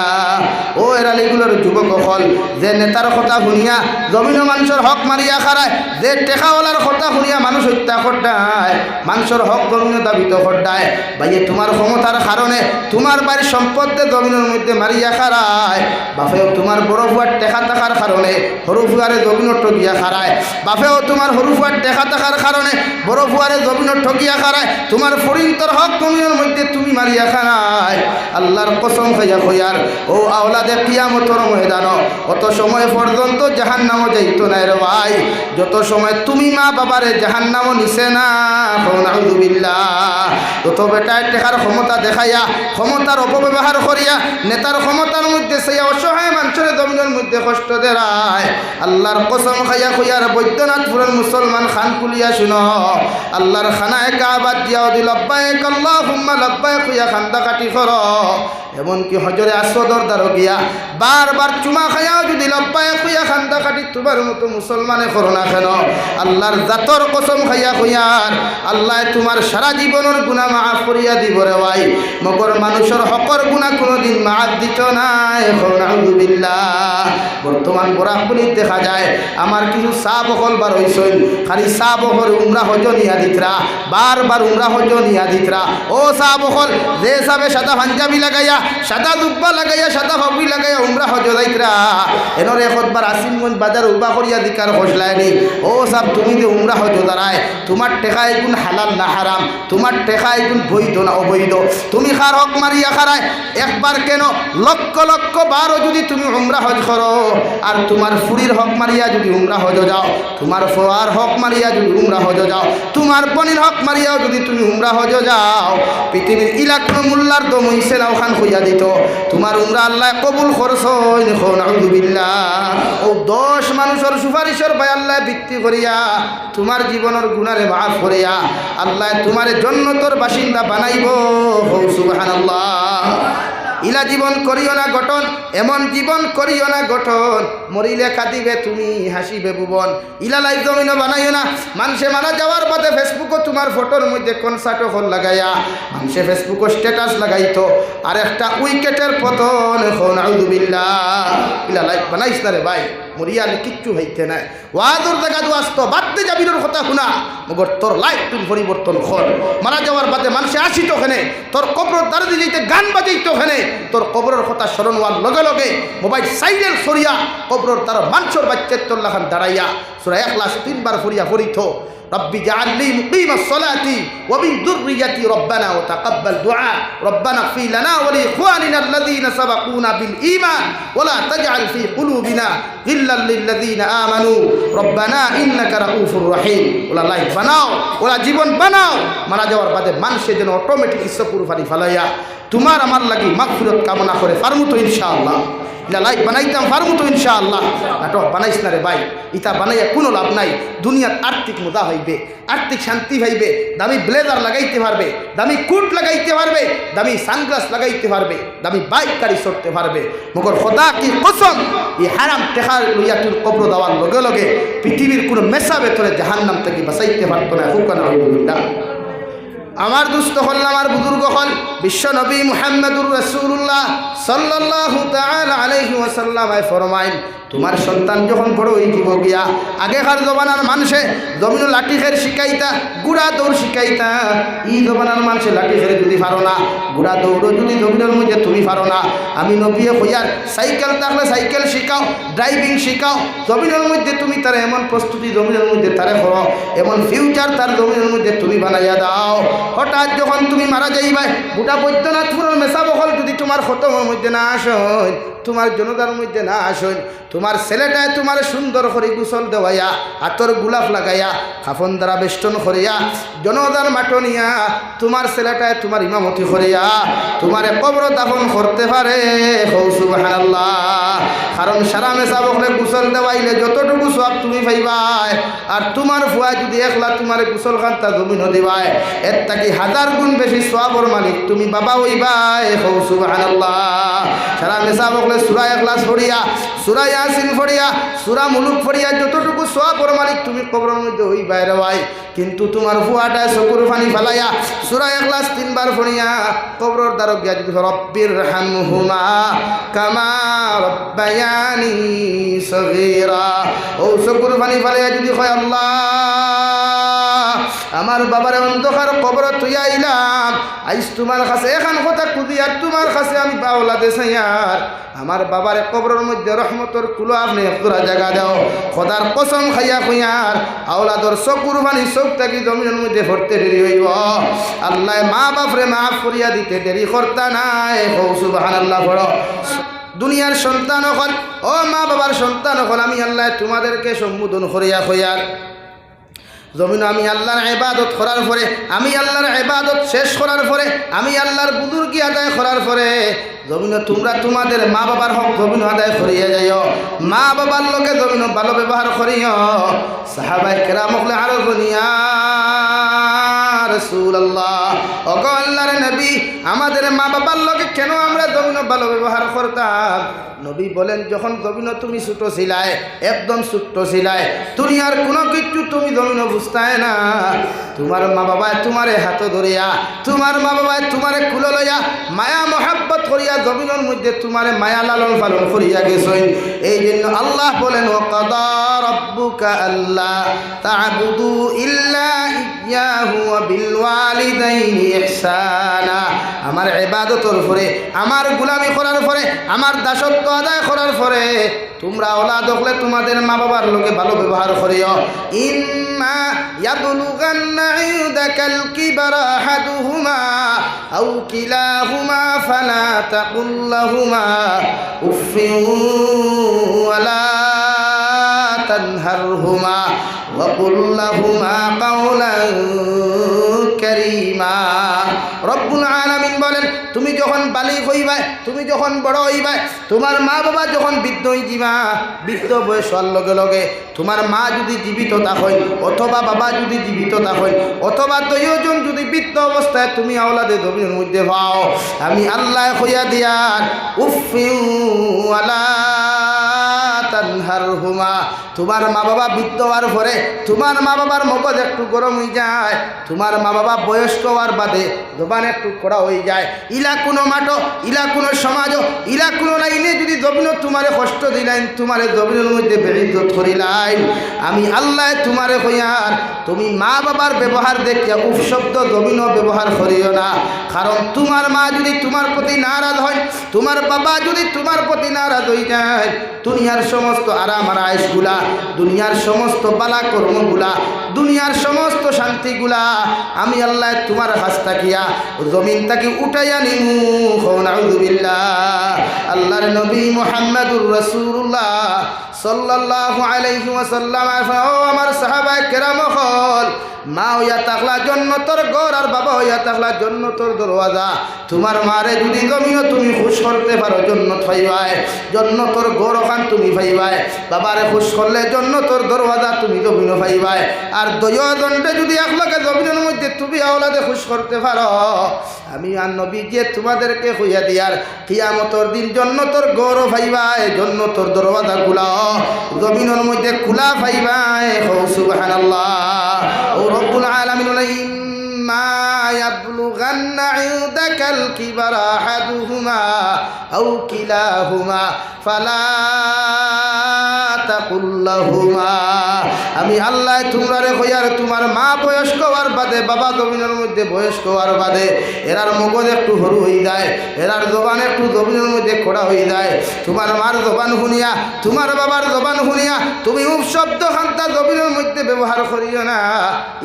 Speaker 1: ও এরালিগুলোর যুবক হল যে নেতার কথা শুনিয়া জমিন মানুষের হক মারিয়া খারায়, যে টেকাওয়ালার কথা শুনিয়া মানুষ হত্যা করতায়, মানুষের হক জমিন দাবিত করতায়, ভাইয়ে তোমার ক্ষমতার কারণে তোমার বাড়ির সম্পদে জমিনের মধ্যে মারিয়া খারায়, বাপেও তোমার বড় ফুয়ার টেকা থাকার কারণে সরু ফুয়ারে জমিন ঠগিয়া খারায়, বাপেও তোমার সরু ফুয়ার টেকা থাকার কারণে বড় ফুয়ারে জমিন ঠগিয়া খারায়, তোমার ফরিন্তর হক জমিনের মধ্যে তুমি মারিয়া খারায়। আল্লাহর কসম খাইয়া কইয়ার ও আওলাদে কিয়ামতের ময়দান অত সময় পর্যন্ত জাহান্নামও যাইত না রে ভাই, যত সময় তুমি মা বাবারে জাহান্নামও নিছে না। নাউযুবিল্লাহ। তত বেটায় টেকার ক্ষমতা দেখাইয়া ক্ষমতার অপব্যবহার করিয়া নেতার ক্ষমতার মধ্যে সেই অসহায় মানুষের জমিনের মধ্যে কষ্ট দেয়। আল্লাহর কসম খাইয়া কইয়ার বৈদ্যনাথপুরের মুসলমান খান কুলিয়া শুনো, আল্লাহর খানায় কাবাত দিয়াও দি লব্বাইক আল্লাহুম্মা লব্বাইক কইয়া খান্দা কাটি কর, এমনকি হজরে আসওয়াদর দ্বারও গিয়া বারবার চুমা খাইয়াও যদি লব্বাইক কইয়া খান্দা কাটি তোমার মতো মুসলমানে করো না কেন, আল্লাহর জাতর কসম খাইয়া কইয়ার আল্লাহ তোমার সারা জীবনের গুনাহ মাফ করিয়া দিব রে ভাই, মগর মানুষের হকর গুনাহ কোনোদিন মাফ দিত না। নাউযুবিল্লাহ। বর্তমান বরাকবনি দেখা যায় আমার কিছু চা বকল বার হইছিল, খালি চা বকল উমরা হজ নিয়া দিতরা, বারবার উমরা হজ নিয়া দিতরা। ও চা বকল যে হিসাবে সাদা পাঞ্জাবি লাগাইয়া সাদা দুব্বা লাগাইয়া সাদা ফাবুই লাগাইয়া উমরা হজ যাইতরা, এনর একবার আসিমগঞ্জ বাজার উবা করিয়া দিকার খসলায়নি। ও সাব তুমি যে উমরা হজ দাঁড়ায় তোমার টেকা এগুন হালাল না হারাম, তোমার টেকা এগুন বৈধ না অবৈধ, তুমি খার হক মারিয়া খারায় একবার কেন লক্ষ লক্ষ বারও যদি তুমি উমরা হজ করো, আর তোমার ফুরির হক মারিয়া যদি উমরা হজ যাও, তোমার ফোয়ার হক মারিয়া যদি উমরা হজ যাও, তোমার পনির হক মারিয়াও যদি তুমি উমরা হজ যাও, পৃথিবীর ইলাকনো মোল্লার দম হইছে না ওখান হইয়া দিত, তোমার উমরা আল্লাহ কবুল করছ। নাউযুবিল্লাহ। ও 10 মানুষের সুপারিশের ভাই আল্লাহ ভিত্তি করিয়া তোমার জীবনের গুনারে মাফ করিয়া আল্লাহ তোমার জান্নাতের বাসিন্দা বানাইব। সুবহানাল্লাহ। ইলা জীবন করিও না গঠন, এমন জীবন করিও না গঠন, মরিলে কাঁদিবে তুমি হাসিবে ভুবন। ইলা লাইফ জমিন বানাইও না, মানুষে মারা যাওয়ার পথে ফেসবুকও তোমার ফটোর মধ্যে কনসার্টও হল লাগাইয়া মানুষে ফেসবুকও স্ট্যাটাস লাগাইতো, আর একটা উইকেটের পতন। নাউযুবিল্লাহ। ইলা লাইফ বানাইস না রে ভাই। মরিয়ালে কিচ্ছু হইতে নাই ওয়াজর জায়গা আসতো বাদতে যাবির কথা শুনা মগর তোর লাইফ তুই পরিবর্তন কর মারা যাওয়ার বাদে মানুষে আসিত ওখানে তোর কবর দাঁড়িয়ে যাইতে গান বাজাইতো ওখানে তোর কবরের কথা স্মরণ হওয়ার লগে লগে মোবাইল সাইলেন্ট সরিয়া কবরের তার মাংসর বাচ্চার তোর লাখান দাঁড়াইয়া সূরা ইখলাস 3 বার ফরিয়া ফরিত ربي اجعل لي مقيم الصلاة ومن ذريتي ربنا وتقبل دعاء ربنا اغفر لنا ولإخواننا الذين سبقونا بالإيمان ولا تجعل في قلوبنا غلا للذين آمنوا ربنا إنك رؤوف رحيم ولا لاইফ বানাও ওলা জীবন বানাও মারা যাওয়ার বাদে মানুষে যেন অটোমেটিক ইচ্ছাপুর ফানি ফালাইয়া তোমার আমার লাগি মাগফিরত কামনা করে পারমু তো ইনশাআল্লাহ ইলা লাইফ বানাইতাম পারমু তো ইনশাআল্লাহ নাটক বানাইস না রে ভাই ইটা বানাইয়া কোনো লাভ নাই দুনিয়ার আর্থিক মুদা হইবে আর্থিক শান্তি হইবে দামি ব্লেজার লাগাইতে পারবে দামি কোট লাগাইতে পারবে দামি সানগ্লাস লাগাইতে পারবে দামি বাইক গাড়ি চড়তে পারবে মগর খোদা কি কসম এই হারাম টেকা লইয়া তুই কবর দেওয়ার লগে লগে পৃথিবীর কোনো মেসা ভেতরে জাহান্নাম থেকে বাঁচাইতে পারতো না হুকানা আলহামদুলিল্লাহ আমার দুস্থ হল আমার বুজুর্গ হল বিশ্ব নবী মুহাম্মদুর রাসূলুল্লাহ সাল্লাল্লাহু তাআলা আলাইহি ওয়াসাল্লাম ফরমাইন তোমার সন্তান যখন বড় হয়ে যাব গিয়া আগেকার জমানার মানুষে জমিন লাঠি খের শিখাইতা গুড়া দৌড় শিখাইতা এই জমানার মানুষে লাঠি খেরে যদি পারো না গুড়া দৌড় যদি জমিনের মধ্যে তুমি পারো না আমি নবী হইয়ার সাইকেল থাকলে সাইকেল শিখাও ড্রাইভিং শিখাও জমিনের মধ্যে তুমি তার এমন প্রস্তুতি জমিনের মধ্যে তারে করো এমন ফিউচার তার জমিনের মধ্যে তুমি বানাইয়া দাও হঠাৎ যখন তুমি মারা যাইবা গোটা বৈদ্যনাথপুরের মেসা বহল যদি তোমার খতমের মধ্যে না আসেন তোমার জনতার মধ্যে না আসেন তোমার ছেলেটায় তোমার সুন্দর করে গোসল দেওয়াইয়া হাতর গোলাপ লাগাইয়া কাফন দ্বারা বেষ্টন করিয়া জনতার মাটনিয়া তোমার ছেলেটায় তোমার ইমামতি করিয়া তোমার কবর দাফন করতে পারে সুবহানাল্লাহ কারণ সারা মেসা বকলে গোসল দেওয়াইলে যতটুকু সওয়াব তুমি পাইবাই আর তোমার ফুয়া যদি একলা তোমার গোসল খান্তা জমিন দিবাই এর থাকি 1000 গুণ বেশি সওয়াবর মালিক তুমি বাবা হইবাই সুবহানাল্লাহ সারা মেসা বকলে সূরা ইখলাস পড়িয়া সূরা ইয়াসিন পড়িয়া সূরা মুলুক পড়িয়া যতটুকু সওয়াবর মালিক তুমি কবরের মধ্যে হইবাই রে ভাই কিন্তু তোমার ফুয়াটা চকুর পানি ফালাইয়া সূরা ইখলাস 3 বার পড়িয়া কবরের দ্বারক গিয়া যদি রব্বির হামহুমা কামা রব্বায়ানি সগীরা ও চকুর পানি ফালাইয়া যদি কয় আল্লাহ আমার বাবার অন্ধকার কবর তুই আইলাম আইস তোমার কাছে এখন কথা কুদিয়ার তোমার কাছে আমি বাউলা দেশাইয়ার আমার বাবার কবরের মধ্যে রহমতর কুলো আপনি একটুরা জায়গা দাও খোদার কসম খাইয়া খুঁয়ার আওলাদর চকুর বানি চোখ থাকি জমিনের মধ্যে ভরতে দেরি হইব আল্লাহ মা বাপরে মাফ করিয়া দিতে দেরি করতা নাই সুবহানাল্লাহ বড় দুনিয়ার সন্তান হল ও মা বাবার সন্তান হল আমি আল্লাহ তোমাদেরকে সম্বোধন করিয়া খুঁয়ার জমিন আমি আল্লাহর ইবাদত করার পরে আমি আল্লাহর ইবাদত শেষ করার পরে আমি আল্লাহর বুজুর্গি আদায় করার পরে জমিন তোমরা তোমাদের মা বাবার হক জমিন আদায় করিয়া যাইও মা বাবার লোকে জমিন ভালো ব্যবহার করিও সাহাবায়ে কেরাম হলে আরো দুনিয়া রাসূলুল্লাহ ওগো আল্লাহর নবী আমাদের মা বাবার লোকে কেন আমরা জমিন ভালো ব্যবহার করতাম নবী বলেন যখন জমিন তুমি ছোট ছিলাই একদম ছোট্ট ছিলাই দুনিয়ার কোনো কিছু তুমি জমিন বুঝতাই না তোমার মা বাবায় তোমারে হাত ধরিয়া তোমার মা বাবায় তোমারে কুলো লইয়া মায়া মহাব্বত করিয়া জমিনের মধ্যে তোমারে মায়া লালন পালন করিয়া গেছেন এই জন্য আল্লাহ বলেন ওয়াকাদা রাব্বুকা আল্লা তা'বুদু ইল্লা ইয়াহু ওয়া বিল ওয়ালিদাইনি ইহসানা আমার ইবাদতের পরে আমার গোলামি করার পরে আমার দাসত্ব আদায় করার পরে তোমরা ওলাদ হলে তোমাদের মা বাবার লোকে ভালো ব্যবহার করিও ইম্মা ইয়াবলুগান্না ইনদাকাল কিবারা আহাদুহুমা আও কিলাহুমা ফালা তাকুল লাহুমা উফিন ওয়ালা তানহারহুমা ওয়া কুল লাহুমা কাওলান কারীমা রব্বুল আলামিন বলেন তুমি যখন বালিগ হইবা তুমি যখন বড় হইবা তোমার মা বাবা যখন বৃদ্ধ হয়ে যাবা বৃদ্ধ বয়স হওয়ার লগে লগে তোমার মা যদি জীবিত থাকেন অথবা বাবা যদি জীবিত থাকেন অথবা দুইজন যদি বৃদ্ধ অবস্থায় তুমি আওলাদে জমিনের মধ্যে পাও আমি আল্লাহ কইয়া দিয়ার উফিউ ওয়ালা তানহারহুমা, তোমার মা বাবা বৃদ্ধ হওয়ার পরে তোমার মা বাবার মগজ একটু গরম হয়ে যায়, তোমার মা বাবা বয়স্ক হওয়ার বাদে জবান একটু কড়া হয়ে যায়, ইলা কোনো মাঠো, ইলা কোনো সমাজও, ইলা কোনো লাইনে যদি জমিন তোমারে কষ্ট দিলাইন, তোমারে জমিনের মধ্যে বেড়িত করিলাইন, আমি আল্লাহ তোমারে হইয়ার তুমি মা বাবার ব্যবহার দেখিয়া উফ শব্দ জমিনও ব্যবহার করিও না। কারণ তোমার মা যদি তোমার প্রতি নারাজ হয়, তোমার বাবা যদি তোমার প্রতি নারাজ হয়ে যায়, দুনিয়ার সমস্ত আরাম আর আয়েশগুলা, দুনিয়ার সমস্ত বালা কর্মগুলা, দুনিয়ার সমস্ত শান্তিগুলা আমি আল্লাহ তোমার কাছ থাকিয়া জমিন তাকে উঠাইয়া নিমু। নাউযুবিল্লাহ। আল্লাহর নবী মুহাম্মদুর রাসূলুল্লাহ সাল্লাল্লাহু আলাইহি ওয়াসাল্লাম, ও আমার সাহাবায়ে কেরাম হল, মা হইয়া থাকলা জন্নতর ঘর আর বাবা হইয়া থাকলা জন্নতর দরওয়াজা। তোমার মারে যদি জমিও তুমি খুশ করতে পারো জন্নত পাইবাই, জন্নতর ঘর ওখান তুমি পাইবাই, বাবারে খুশ করলে জন্নতর দরওয়াজা তুমি জমিনও পাইবাই। আর দয়দণ্ডে যদি একলাকে জমিনের মধ্যে তুমি আওলাদে খুশ করতে পারো, আমি আর নবী যে তোমাদেরকে হইয়া দিয়ার কিয়ামতর দিন জন্নতর ঘরও পাইবাই, জন্নতর দরওয়াজা খোলা জমিনের মধ্যে খোলা পাইবাই। সুবহানাল্লাহ। ও রব্বুল আলামিন ইম্মা ইয়াবলুগান্না ইনদাকাল কিবারা আহাদুহুমা আও কিলাহুমা ফালা তাকুল লাহুমা, আমি আল্লাহ তোমরারে কইয়ার তোমার মা বয়স্ক হওয়ার বাদে, বাবা জমিনের মধ্যে বয়স্ক হওয়ার বাদে এরার মগজ একটু সরু হয়ে যায়, এরার জবান একটু জমিনের মধ্যে খোড়া হয়ে যায়, তোমার মার জবান শুনিয়া, তোমার বাবার জবান শুনিয়া তুমি শব্দ খান্তা জমিনের মধ্যে ব্যবহার করিও না,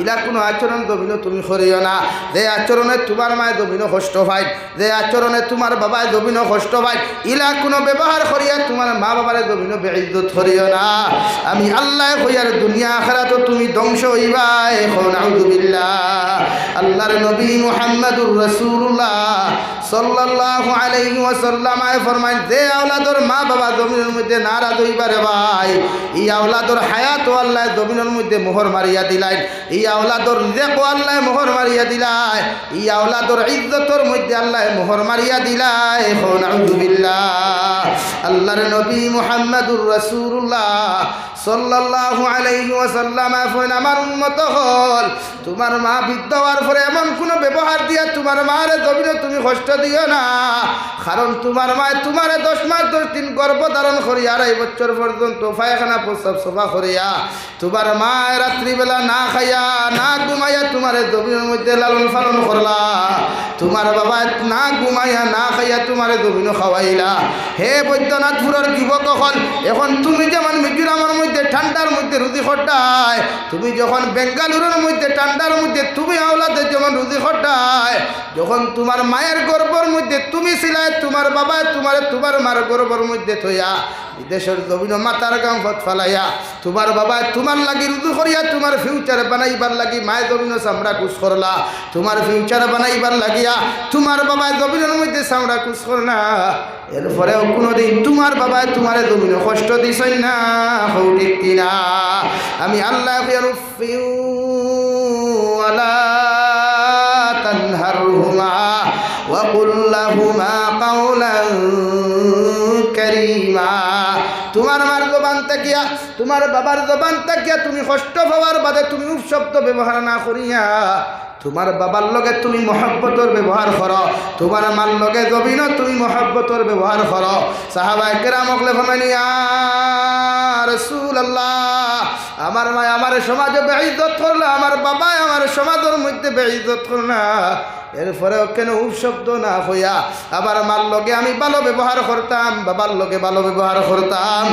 Speaker 1: ইলা কোনো আচরণ জমিনও তুমি করিও না। যে আচরণে তোমার মায় জমিনও কষ্ট পায়, যে আচরণে তোমার বাবায় জমিনও কষ্ট পায়, ইলা কোনো ব্যবহার করিয়া তোমার মা বাবারে জমিনও বেইজ্জত করিও না। আমি আল্লাহ কইয়ার দুনিয়া আখিরাত তুমি ধ্বংস হইবাই। নাউযুবিল্লাহ। আল্লাহর নবী মুহাম্মদুর রাসূলুল্লাহ সাল্লাল্লাহু আলাইহি ওয়াসাল্লাম ফরমায়, যে আওলাদর মা বাবা জমিনের মধ্যে নারাজ হইবারে ভাই, এই আওলাদর হায়াত আল্লাহ জমিনের মধ্যে মোহর মারিয়া দিলাই, এই আওলাদর রিজক আল্লাহ মোহর মারিয়া দিলাই, এই আওলাদর ইজ্জতর মধ্যে আল্লাহ মোহর মারিয়া দিলাই। নাউযুবিল্লাহ। আল্লাহর নবী মুহাম্মদুর রাসূলুল্লাহ সাল্লাল্লাহু আলাইহি ওয়াসাল্লাম ফোন আমার উম্মত হল, তোমার মা বৃদ্ধ হওয়ার পরে এমন কোনো ব্যবহার দিয়া তোমার মারে জমিনে তুমি কষ্ট দিও না। কারণ তোমার মা তোমারে 10 মাস 10 দিন গর্ভ ধারণ করিয়া 2.5 বছর পর্যন্ত পায়খানা প্রস্রাব সফা করিয়া, তোমার মা রাত্রিবেলা না খাইয়া না ঘুমাইয়া তোমারে জমিনের মধ্যে লালন পালন করলা, তোমার বাবা না ঘুমাইয়া না খাইয়া তোমারে জমিনও খাওয়াইলা। হে বৈদ্যনাথপুরের যুবক হল, এখন তুমি যেমন মিজোরামের মধ্যে ঠান্ডার মধ্যে রুজি খটায়, তুমি যখন বেঙ্গালুরুর মধ্যে ঠান্ডার মধ্যে তুমি আওলাদের যেমন রুজি খটায়, যখন তোমার মায়ের গর্ভের মধ্যে তুমি ছিলাই, তোমার বাবা তোমার মার গর্ভের মধ্যে থইয়া বিদেশের জমিন মাতার গাম ফত ফালাইয়া, তোমার বাবা তোমার লাগি রুজু করিয়া তোমার ফিউচার বানাইবার লাগি মায়ের জমিন চামড়া কুচ করলা, তোমার ফিউচার বানাইবার লাগিয়া তোমার বাবা জমিনের মধ্যে চামড়া কুচ করলা, এরপরেও কোনোদিন তোমার বাবা তোমার জমিন কষ্ট দিছই না। ঠিক কিনা? আমি আল্লাহ ওয়ালা তানহারহুমা ওয়া কুল লাহুমা কাওলান কারীমা, তোমার মার জবান তাকিয়া তোমার বাবার জবান তাকিয়া তুমি কষ্ট পাওয়ার বাদে তুমি শব্দ ব্যবহার না করিয়া তোমার বাবার লগে তুমি মহব্বতর ব্যবহার করো, তোমার মার লগে জবিন তুমি মহব্বতর ব্যবহার করো। সাহাবায়ে কেরামকলে ফরমাইলেন, ইয়া রাসূলুল্লাহ, আমার মা আমার সমাজে বেইজ্জত করলো, আমার বাবা আমার সমাজের মধ্যে বেইজ্জত করলো, এরপরেও কেন শব্দ না হইয়া আবার মার লগে আমি ভালো ব্যবহার করতাম, বাবার লগে ভালো ব্যবহার করতাম।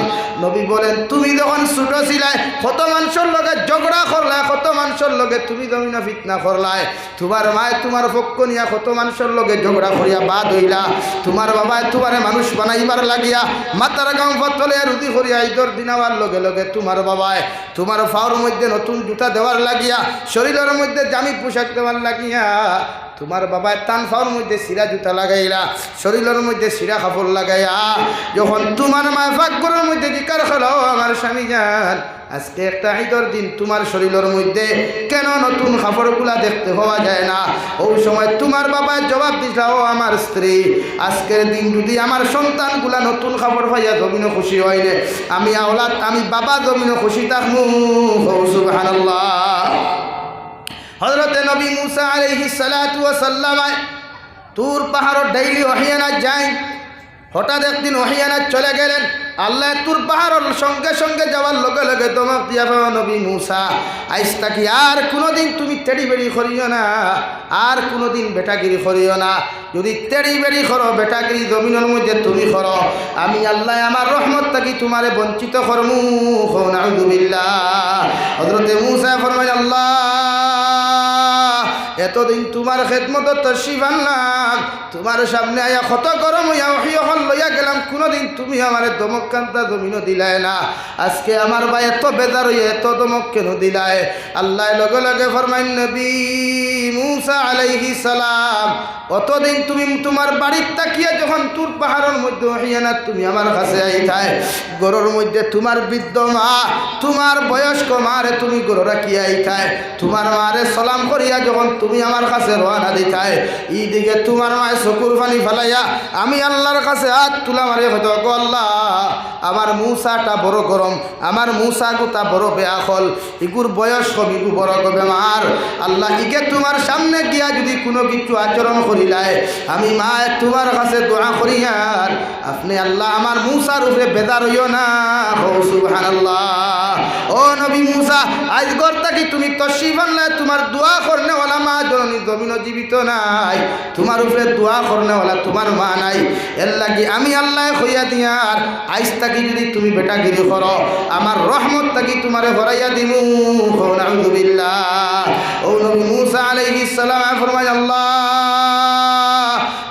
Speaker 1: নবী বলেন, তুমি যখন ছোট ছিলাই কত মানুষের লগে ঝগড়া করলা, কত মানুষের লগে তুমি জমিনা ফিতনা করলাই, তোমার মায় তোমার পক্ষ নিয়া কত মানুষের লগে ঝগড়া করিয়া বাদ হইলা, তোমার বাবায় তোমারে মানুষ বানাইবার লাগিয়া মাতার গাম ফতলে রুদি করিয়া ঈদর দিনাবার লগে লগে তোমার বাবায় তোমার ফাওয়ার মধ্যে নতুন জুতা দেওয়ার লাগিয়া, শরীরের মধ্যে জামি পোশাক দেওয়ার লাগিয়া তোমার বাবায় তান ফাওয়ার মধ্যে সিরা জুতা লাগাইলা, শরীরের মধ্যে সিরা কাপড় লাগাইয়া যখন তোমার মা ফাঁকগুলোর মধ্যে জিকার হলো, আমার স্বামী যান আজকে একটা ঈদের দিন তোমার শরীরের মধ্যে কেন নতুন কাপড়গুলা দেখতে পাওয়া যায় না? ওই সময় তোমার বাবা জবাব দিছিল, ও আমার স্ত্রী, আজকের দিন যদি আমার সন্তানগুলা নতুন কাপড় পাইয়া জমিনও খুশি হয়নি, আমি আওলাদ আমি বাবা জমিনও খুশি থাকবো। সুবহানাল্লাহ। হযরতে নবী মুসা আলাইহিস সালাতু ওয়াস সালাম তুর পাহাড় ডেইলি ওহিয়ানা যায়। হঠাৎ একদিন ওহিয়ানা চলে গেলেন। আল্লাহ তুর পাহাড়ের সঙ্গে সঙ্গে যাওয়ার লগে লগে তোমাক দিয়া নবী মুসা, আইস তাকি আর কোনোদিন তুমি তেড়ি বেড়ি করিও না, আর কোনোদিন বেটাগিরি করিও না। যদি তেড়ি বেড়ি করো, বেটাগিরি জমিনের মধ্যে তুমি করো, আমি আল্লাহ আমার রহমত থাকি তোমারে বঞ্চিত করমু। নাউযুবিল্লাহ। হযরতে মুসা ফরমায়, আল্লাহ এতদিন তোমার খেদমত তশরিফ আনলাম, তোমার সামনে আয়া কত গরম হইয়া ওহিয়খন লইয়া গেলাম, কোনোদিন তুমি আমার দমক কান্তা জমিনও দিলায় না। আজকে আমার ভাই এত বেজার হইয়া এত দমক কেন দিলায়? আল্লাহ লগে লগে ফরমাইন, নবী মুসা আলাইহিস সালাম, অতদিন তুমি তোমার বাড়ির তাকিয়া যখন তুর পাহাড়ের মধ্যে ওহিয়ানা তুমি আমার কাছে আইতায়, গরুর মধ্যে তোমার বৃদ্ধ মা, তোমার বয়স্ক মারে তুমি গরু রাখিয়া আইতায়, তোমার মারে সালাম করিয়া যখন তুমি আমার কাছে রওনা দিতায়, এই দিকে তোমার মায় চকুর পানি ফেলাইয়া আমি আল্লাহর কাছে হাত তুলা মারি হয়তো, গো আল্লাহ আমার মুসাটা বড় গরম, আমার মুসা গোটা বড় বেআখল, ইগুর বয়স কম, ইগু বড় বেমার, আল্লাহ ইকে তোমার সামনে গিয়া যদি কোনো কিছু আচরণ করিলায়, আমি মা তোমার কাছে দোয়া করিয়ার আপনি আল্লাহ আমার মুসার উপরে বেদার হইও না। সুবহানাল্লাহ। ও নবী মুসা, আজ গর্তা কি তুমি তশরিফ আনলে, তোমার দোয়া করনেওয়ালা মা জননী জমিনও জীবিত নাই, তোমার উপরে দোয়া করনেওয়ালা তোমার মা নাই, এর লাগি আমি আল্লাহ হইয়া দিয়ার আইস তাকি যদি তুমি বেটাগিরি করো, আমার রহমত তাকি তোমারে ভরাইয়া দিমু। নাউযুবিল্লাহ। ও নবী মুসা আলাইহিস সালাম ফরমায়, আল্লাহ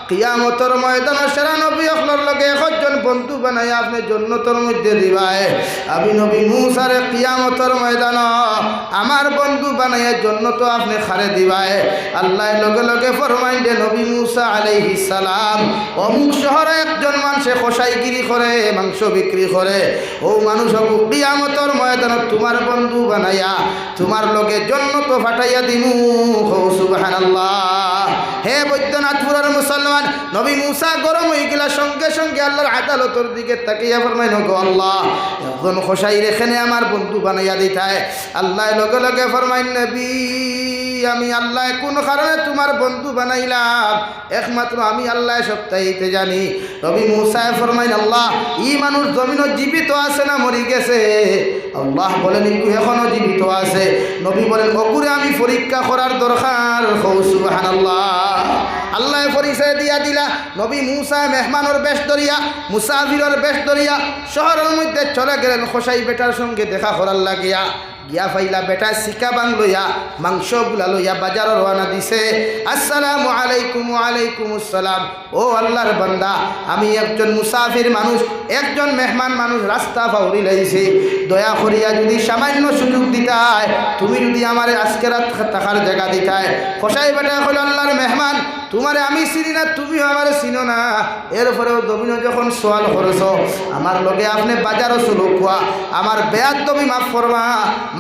Speaker 1: কিয়ামতের ময়দানে সেরা নবী অখলর লগে একজন বন্ধু বানাই আপনি জন্নতের মধ্যে দিবায়, আমি নবী মুসারে কিয়ামতের ময়দান আমার বন্ধু বানাইয়া জন্নত আপনি খারে দিবায়। আল্লাহ লগে লগে ফরমাইন দে, নবী মুসা আলাইহিস সালাম অমুক শহরে একজন মানুষে কসাইগিরি করে, মাংস বিক্রি করে, ও মানুষ কিয়ামতের ময়দানে তোমার বন্ধু বানাইয়া তোমার লগে জন্নত ফাটাইয়া দিমু। সুবহানাল্লাহ। হে বৈদ্যনাথপুরের মুসলমান, নবী মুসা গরম হয়ে গেলা সঙ্গে সঙ্গে আল্লাহর আদালতের দিকে তাকিয়া ফরমাইন, গো আল্লাহ এখন খোসাই রেখেনে আমার বন্ধু বানাইয়া দিতায়। আল্লাহ লগে লগে ফরমাইন, নবী আমি আল্লাহ কোন কারণে তোমার বন্ধু বানাইলাম একমাত্র আমি আল্লাহ সপ্তাহে জানি। নবী মুসা ফরমাইন, আল্লাহ ই মানুষ জমিনও জীবিত আছে না মরি গেছে? আল্লাহ বলেন এখনো জীবিত আছে। নবী বলেন অকুরে আমি পরীক্ষা করার দরকার। সুবহানাল্লাহ। আল্লাহ পরিচয় দিয়া দিলা, নবী মুসা মেহমানের বেশ ধরিয়া মুসাফিরের বেশ ধরিয়া শহরের মধ্যে চলে গেলেন খোসাই বেটার সঙ্গে দেখা করার লাগিয়া। গিয়া ফাইলা বেটা শিকা বাং লইয়া মাংসগুলা লইয়া বাজার রওনা দিছে। আসসালামু আলাইকুম। ওয়ালাইকুম আসসালাম। ও আল্লাহর বান্দা, আমি একজন মুসাফির মানুষ, একজন মেহমান মানুষ, রাস্তা ফাউরি লাইছি, দয়া করিয়া যদি সামান্য সুযোগ দিতায়, তুমি যদি আমার আজকে রাত থাকার জায়গা দিতায়। খোসাই বেটা হলো আল্লাহর মেহমান, তোমারে আমি চিনি না, তুমিও আমার চিনো না, এরপরেও জমিন যখন সোয়াল করছ আমার লগে আপনি বাজারও চলো খোয়া, আমার বেয়ার দমি মাফ করবা,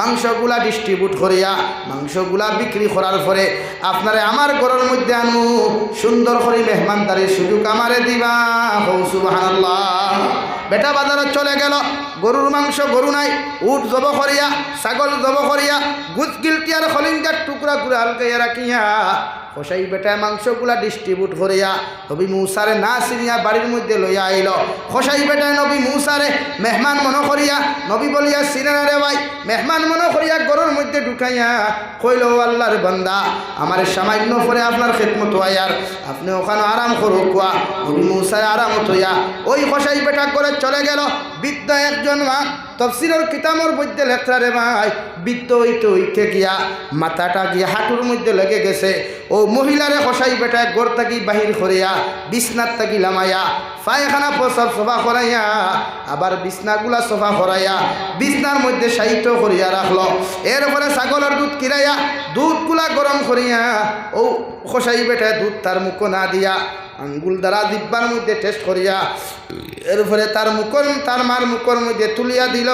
Speaker 1: মাংসগুলা ডিস্ট্রিবিউট করিয়া মাংসগুলা বিক্রি করার পরে আপনারে আমার ঘরের মধ্যে আনু, সুন্দর করে মেহমানদারির সুযোগ আমারে দিবা। সুবহানাল্লাহ। বেটা বাজারে চলে গেল, গরুর মাংস গরু নাই, উট জব করিয়া ছাগল জব করিয়া গুজ গিলটি আর খলিঙ্গার টুকরা করে হালকাইয়া রাখিয়া কষাই বেটা মাংসগুলা ডিস্ট্রিবিউট করিয়া নবী মুসারে না চিনিয়া বাড়ির মধ্যে লইয়া আইল। কষাই বেটায় নবী মুসারে মেহমান মনে করিয়া, নবী বলিয়া চিনে না রে ভাই, মেহমান মনে করিয়া গরুর মধ্যে ঢুকাইয়া কইল, আল্লাহর বান্দা আমার সামান্য পরে আপনার খেদমত হইয়ার, আপনি ওখানে আরাম করো কুয়া। নবী মুসায় আরামত হইয়া ওই কষাই বেটা করে চলে গেল। বৃদ্ধ একজন মা তফসিরের কিতাবের মধ্যে লেখা রে ভাই, বৃদ্ধ হইতে হইতে গিয়া মাথাটা গিয়া হাঁটুর মধ্যে লেগে গেছে। ও মহিলারে কষাই বেটায় গোর থাকি বাহির করিয়া বিছনার থাকি লামাইয়া পায়খানা প্রসাব সফা করাইয়া আবার বিছনাগুলা সফা করাইয়া বিছনার মধ্যে সাহিত্য করিয়া রাখলো। এরপরে ছাগলের দুধ কিরাইয়া দুধগুলা গরম করিয়া ও কষাই বেটায় দুধ তার মুখ না দিয়া আঙ্গুল দ্বারা দিব্যার মধ্যে টেস্ট করিয়া এরপরে তার মার মুখের মধ্যে তুলিয়া দিল।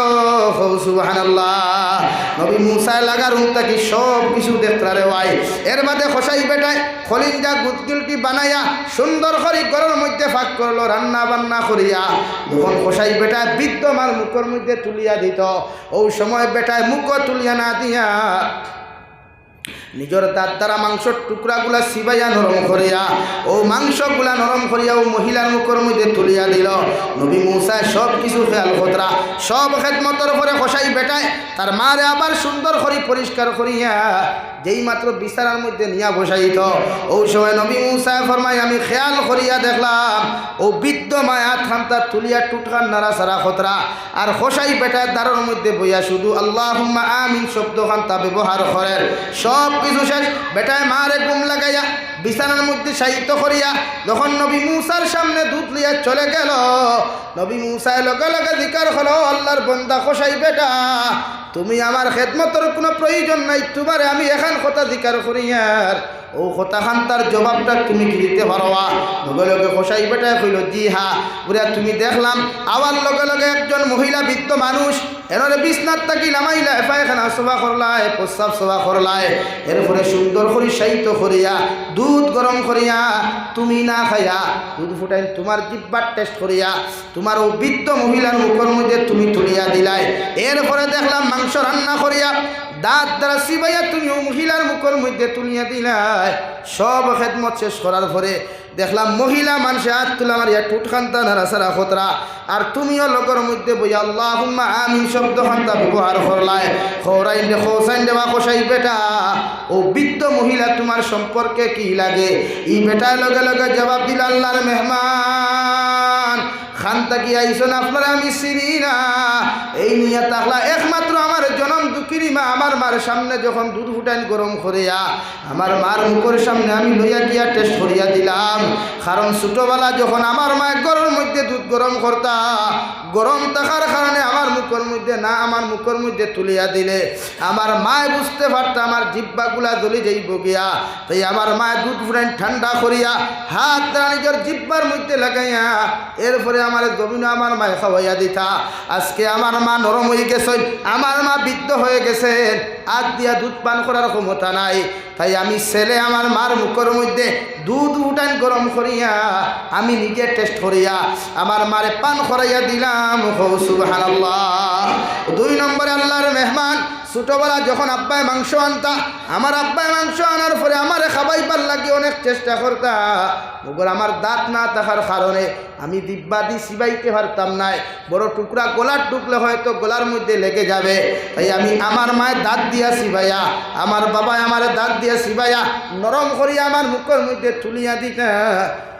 Speaker 1: সুবহানাল্লাহ। নবী মুসা লাগার উন্তাকি সব কিছু দেখতে ভাই। এর বাদে খসাই বেটায় খলিঞ্জা গুদগুলটি বানাইয়া সুন্দর করে ঘরের মধ্যে ফাঁক করলো রান্না বান্না করিয়া। যখন খসাই বেটায় বৃদ্ধ মার মুখের মধ্যে তুলিয়া দিত, ওই সময় বেটায় মুখ তুলিয়া না দিয়া নিজের দাঁত দ্বারা মাংসর টুকরাগুলা সিবাইয়া নরম করিয়া ও মাংসগুলা নরম করিয়া ও মহিলার মুখের মধ্যে তুলিয়া দিল। নবী মুসা সব কিছু খেয়াল খতরা সব খেদমতর পরে খসাই বেটায় তার মারে আবার সুন্দর করে পরিষ্কার করিয়া যেই মাত্র বিছানার মধ্যে নিয়া বসাইত, ওই সময় নবী মুসা ফরমাই আমি খেয়াল করিয়া দেখলাম ও বৃদ্ধ মায়া থামতা তুলিয়া টুটকান নাড়া সারা খতরা আর খসাই বেটায় দ্বারের মধ্যে বইয়া শুধু আল্লাহুম্মা আমিন শব্দ খান্তা ব্যবহার করেন। সব কিছু শেষ, বেটায় মারে ঘুম লাগাইয়া বিছানার মধ্যে সাহিত্য করিয়া যখন নবী মুসার সামনে দুধ লিয়া চলে গেল, নবী মুসায় লগে লগে জিকার হলো আল্লাহর বন্দা খসাই বেটা তুমি আমার খেদমতের কোনো প্রয়োজন নাই, তোমারে আমি এখন কথা জিকার করিয়ার ও কথা খান তার জবাবটা তুমি কি দিতে পারোয়া? লগে লগে খসাই বেটায় কইল জি হা। বুড়া তুমি দেখলাম আবার লগে লগে একজন মহিলা বৃদ্ধ মানুষ এনারে বিছনার থাকি নামাইলা পায়খানা সভা করলায় প্রস্রাব সভা করলায় এরপরে সুন্দর করে সাহিত্য করিয়া দুধ গরম করিয়া তুমি না খাইয়া দুধ ফুটাই তোমার জিব্বার টেস্ট করিয়া তোমার ও বৃদ্ধ মহিলার মুখের মধ্যে তুমি তুলিয়া দিলাই। এরপরে দেখলাম মাংস রান্না করিয়া দাঁত দ্বারা সিবাইয়া তুমি ও মহিলার মুখের মধ্যে তুলিয়া দিলাই। সব খেদমত শেষ করার পরে দেখলাম মহিলা মানুষে হাত তুলা মারিয়া টুটখান্তা নাড়াচাড়া খতরা আর তুমিও লোকের মধ্যে বইয়া আল্লাহুম্মা আমিন শব্দ খান্তা ব্যবহার করলাই। খৌরাইন দে খোসাইন দেবা খসাই বেটা ও বৃদ্ধ মহিলা তোমার সম্পর্কে কি লাগে? ই বেটার লগে লগে জবাব দিল আল্লাহর মেহমান খান্তা কি আইসন আপনারা আমি চিনি না। এই নিয়ে তাকলা একমাত্র আমার জনম দুঃখিনী মা আমার মার সামনে যখন দুধ ফুটাইন গরম করিয়া আমার মার মুখের সামনে আমি লইয়া গিয়া টেস্ট করিয়া দিলাম। কারণ ছোটবেলা যখন আমার মা গরমের মধ্যে দুধ গরম করতা গরম থাকার কারণে আমার মুখের মধ্যে না আমার মুখের মধ্যে তুলিয়া দিলে আমার মায় বুঝতে পারত আমার জিব্বাগুলা জ্বলি যাইব গিয়া। তাই আমার মায় দুধ ফুটাইন ঠান্ডা করিয়া হাত দ্বারা নিজের জিব্বার মধ্যে লাগাইয়া এরপরে আমার জমিনে আমার মায় খাওয়াইয়া দিতা। আজকে আমার মা নরম হয়ে গেছেন, আমার মা বৃদ্ধ হয়ে গেছেন, হাত দিয়া দুধ পান করার ক্ষমতা নাই। তাই আমি ছেলে আমার মার মুখের মধ্যে দুধ উঠান গরম করিয়া আমি নিজে টেস্ট করিয়া আমার মারে পান করাইয়া দিলাম। সুবহানাল্লাহ। 2 নম্বরে আল্লাহর মেহমান ছোটবেলা যখন আব্বায় মাংস আনতা আমার আব্বায় মাংস আনার পরে আমারে খাবাইবার লাগে অনেক চেষ্টা করতা, মগর আমার দাঁত না থাকার কারণে আমি দিব্যা দি সিবাইতে পারতাম নাই। বড় টুকরা গলার টুকলে হয়তো গলার মধ্যে লেগে যাবে, তাই আমি আমার মায়ের দাঁত দিয়া সিবাইয়া আমার বাবায় আমার দাঁত দিয়া সিবাইয়া নরম করিয়া আমার মুখের মধ্যে তুলিয়া দিতা।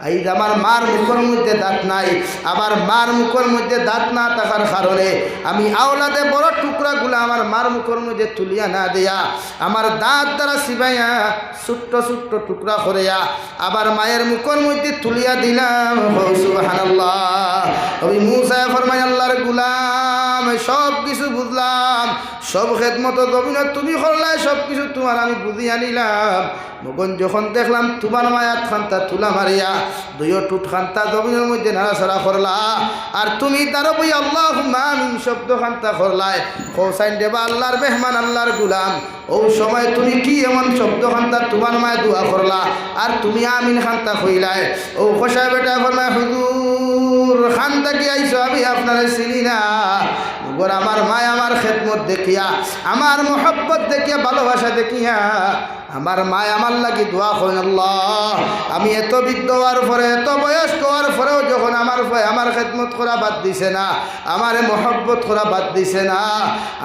Speaker 1: এই আমার মার মুখের মধ্যে দাঁত নাই, আবার মার মুখের মধ্যে দাঁত না থাকার কারণে আমি আওলাদে বড় টুকরাগুলো আমার মার মুখের মধ্যে তুলিয়া না দিয়া আমার দাঁত দ্বারা সিবাইয়া ছোট্ট ছোট্ট টুকরা করিয়া আবার মায়ের মুখের মধ্যে তুলিয়া দিলাম। সুবহানাল্লাহ। নবী মুসা ফরমায় আল্লাহর গোলাম সব কিছু বুঝলাম, সব খেদমত জমিনে তুমি করলাই, সব কিছু তোমার আমি বুঝিয়া নিলাম। মগন যখন দেখলাম তোমার মায়াত খান্তা তুলা মারিয়া 2 টুট খান্তা জমিনের মধ্যে নাড়াচাড়া করলা আর তুমি তার বই আল্লাহুম্মা আমিন শব্দ খান্তা করলাই। হোসাইন দেবা আল্লাহর মেহমান আল্লাহর গুলাম ও সময় তুমি কি এমন শব্দ খান্তা তোমার মায় দোয়া করলা আর তুমি আমিন খান্তা কইলাই। ও খোসা বেটা ফরমায় হুজুর খান্তা কি আইসো আমি আপনারা চিনি না। মগর আমার মায় আমার খেদমত দেখিয়া আমার মোহব্বত দেখিয়া ভালোবাসা দেখিয়া আমার মা আমার লাগি দোয়া করেন আল্লাহ। আমি এত বৃদ্ধ হওয়ার পরে, এত বয়স্ক হওয়ার পরেও যখন আমার খেদমত করা বাদ দিছে না, আমার মহব্বত করা বাদ দিছে না,